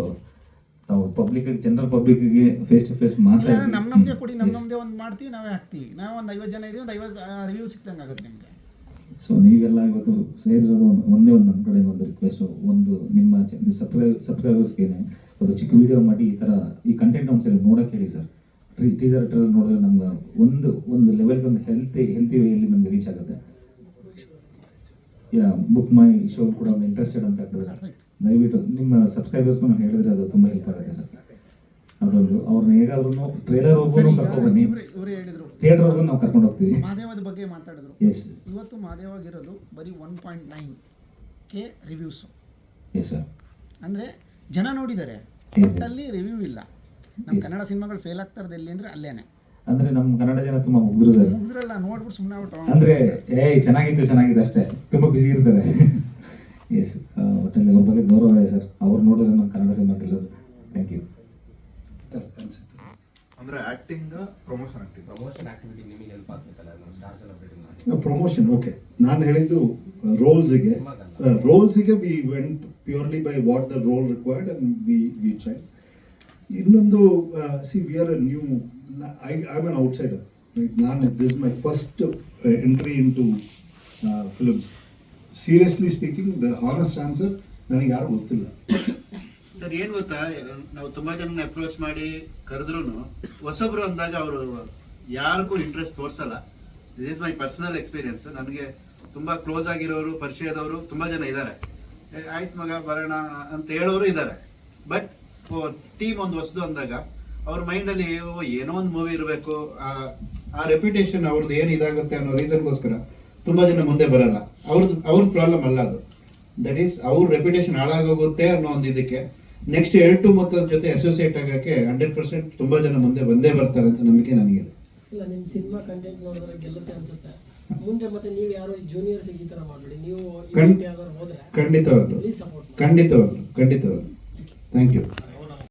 ನಾವು ಪಬ್ಲಿಕ್ ಜನರಲ್ ಪಬ್ಲಿಕ್ಗೆ ಫೇಸ್ ಟು ಫೇಸ್ ಮಾತಾಡಿ ನಮ್ಗೆ ಕೊಡಿ, ನಮ್ದೇ ಒಂದು ಮಾಡ್ತೀವಿ, ನಾವೇ ಹಾಕ್ತೀವಿ. ನಾವು ಒಂದು 50 ಜನ ಇದೀವಿ, ಒಂದು 50 ರಿವ್ಯೂ ಸಿಕ್ತಂಗೆ ಆಗುತ್ತೆ ನಿಮಗೆ. ಸೊ ನೀವೆಲ್ಲ ಇವತ್ತು ಸೇರಿರೋದು ಒಂದೇ ಒಂದು ನನ್ನ ಕಡೆ ಒಂದು ರಿಕ್ವೆಸ್ಟು, ಒಂದು ನಿಮ್ಮ ಸಬ್ಸ್ಕ್ರೈಬರ್ಸ್ಗೆ ಒಂದು ಚಿಕ್ಕ ವಿಡಿಯೋ ಮಾಡಿ ಈ ಕಂಟೆಂಟ್ ಒಂದ್ಸರಿ ನೋಡೋಕೆ ಹೇಳಿ ಸರ್. ಟೀಸರ್ ಟ್ರೈಲರ್ ನೋಡಿದ್ರೆ ನಮ್ಗೆ ಒಂದು ಲೆವೆಲ್ಗೆ ಒಂದು ಹೆಲ್ತಿ ವೇಯಲ್ಲಿ ನಮ್ಗೆ ರೀಚ್ ಆಗುತ್ತೆ. ಬುಕ್ ಮೈ ಶೋ ಕೂಡ ಒಂದು ಇಂಟ್ರೆಸ್ಟೆಡ್ ಅಂತ ಹೇಳಿದ್ರೆ ದಯವಿಟ್ಟು ನಿಮ್ಮ ಸಬ್ಸ್ಕ್ರೈಬರ್ಸ್ಗೂ ನಾನು ಹೇಳಿದ್ರೆ ಅದು ತುಂಬ ಹೆಲ್ಪ್ ಆಗುತ್ತೆ ಸರ್. ಅದೊಂದು ಅವ್ರನ್ನ ಹೇಗಾದ್ರೂ ಟ್ರೈಲರ್ ಹೋಗ್ಬೋದು ಕರ್ಕೊಂಡ್ಬನ್ನಿ, ಇವರೇ ಹೇಳಿದ್ರು ಥಿಯೇಟರ್ ಹೋಗಿ ನಾವು ಕರ್ಕೊಂಡು ಹೋಗ್ತೀವಿ. ಮಾದೇವದ ಬಗ್ಗೆ ಮಾತಾಡಿದ್ರು. ಎಸ್ ಇವತ್ತು ಮಾದೇವಾಗಿರೋದು ಬರೀ 1.9K ರಿವ್ಯೂಸು. Yes sir. ಅಂದರೆ ಜನ ನೋಡಿದ್ದಾರೆ, ಅಲ್ಲಿ ರಿವ್ಯೂ ಇಲ್ಲ. ನಮ್ಮ ಕನ್ನಡ ಸಿನಿಮಾಗಳು ಫೇಲ್ ಆಗ್ತಾ ಇರೋದು ಎಲ್ಲಿ ಅಂದರೆ ಅಲ್ಲೇನೆ. ಅಂದ್ರೆ ನಮ್ಮ ಕನ್ನಡ ಜನ ತುಂಬಾ ಮುಗ್ದಿರೋದು, ಮುಗ್ದ್ರಲ್ಲ ನೋಡ್ಬಿಟ್ಟು ಸುಮ್ಮನೆ ಆಗ್ಬಿಟ್ಟು ಅಂದ್ರೆ ಚೆನ್ನಾಗಿತ್ತು ಅಷ್ಟೇ, ತುಂಬಾ ಬಿಸಿ ಇರ್ತಾರೆ. ಎಸ್, ಒಟ್ಟಲ್ಲಿ ಅವ್ರ ಬಗ್ಗೆ ಗೌರವ ಇದೆ ಸರ್. ಅವ್ರು ನೋಡಿದ್ರೆ ನಮ್ಮ ಕನ್ನಡ ಸಿನಿಮಾ ಗೆಲ್ಲೋದು. Thank you. ಅಂದ್ರೆ ಆಕ್ಟಿಂಗ್ ಪ್ರಮೋಷನ್ ಆಕ್ಟಿವಿಟಿ ನಿಮಗೆ ಹೆಲ್ಪ್ ಆಗ್ತೈತಲ್ಲ ಸ್ಟಾರ್ ಸೆಲೆಬ್ರೇಟಿಂಗ್ ಮಾಡಿ. ಪ್ರಮೋಷನ್ ಓಕೆ, ನಾನು ಹೇಳಿದ್ದು ರೋಲ್ಸಿಗೆ we went purely by what the role required and we try. ಇನ್ನೊಂದು we are a new, I am an outsider. This my first entry into films. Seriously speaking, the honest answer, ನನಗೆ ಯಾರು ಗೊತ್ತಿಲ್ಲ sir. ಏನು ಗೊತ್ತಾ, ನಾವು ತುಂಬ ಜನ approach ಮಾಡಿ ಕರೆದ್ರೂ ಹೊಸಬ್ರು ಅಂದಾಗ ಅವರು ಯಾರಿಗೂ ಇಂಟ್ರೆಸ್ಟ್ ತೋರಿಸಲ್ಲ. This is my personal experience. ನನಗೆ ತುಂಬ ಕ್ಲೋಸ್ ಆಗಿರೋರು, ಪರಿಚಯದವರು ತುಂಬ ಜನ ಇದ್ದಾರೆ. ಆಯ್ತು ಮಗ ಬರೋಣ ಅಂತ ಹೇಳೋರು ಇದ್ದಾರೆ. ಬಟ್ ಟೀಮ್ ಒಂದು ಹೊಸದು ಅಂದಾಗ ಅವ್ರ ಮೈಂಡಲ್ಲಿ ಏನೋ ಒಂದು ಮೂವಿ ಇರಬೇಕು, ಆ ರೆಪ್ಯುಟೇಷನ್ ಅವ್ರದ್ದು ಏನು ಇದಾಗುತ್ತೆ ಅನ್ನೋ ರೀಸನ್ಗೋಸ್ಕರ ತುಂಬ ಜನ ಮುಂದೆ ಬರಲ್ಲ. ಅವ್ರದ್ದು ಪ್ರಾಬ್ಲಮ್ ಅಲ್ಲ ಅದು. ದಟ್ ಈಸ್ ಅವ್ರ ರೆಪ್ಯುಟೇಷನ್ ಹಾಳಾಗೋಗುತ್ತೆ ಅನ್ನೋ ಒಂದು ಇದಕ್ಕೆ ನೆಕ್ಸ್ಟ್ 2 ಮೊತ್ತದ ಜೊತೆ ಅಸೋಸಿಯೇಟ್ ಆಗೋಕ್ಕೆ 100% ತುಂಬ ಜನ ಮುಂದೆ ಬಂದೇ ಬರ್ತಾರೆ ಅಂತ ನಂಬಿಕೆ ನನಗಿದೆ. ಇಲ್ಲ, ನಿಮ್ಮ ಸಿನಿಮಾ ಕಂಟೆಂಟ್ ನೋಡಿದ್ರೆ ಗೆಲ್ಲುತ್ತೆ ಅನ್ಸುತ್ತೆ. ಮುಂದೆ ಮತ್ತೆ ನೀವು ಯಾರೋ ಜೂನಿಯರ್ಸ್ ಈ ಥರ ಮಾಡಬೇಡಿ. ನೀವು ಹೋದ್ರೆ ಖಂಡಿತವಾಗ್ಲು ಥ್ಯಾಂಕ್ ಯು.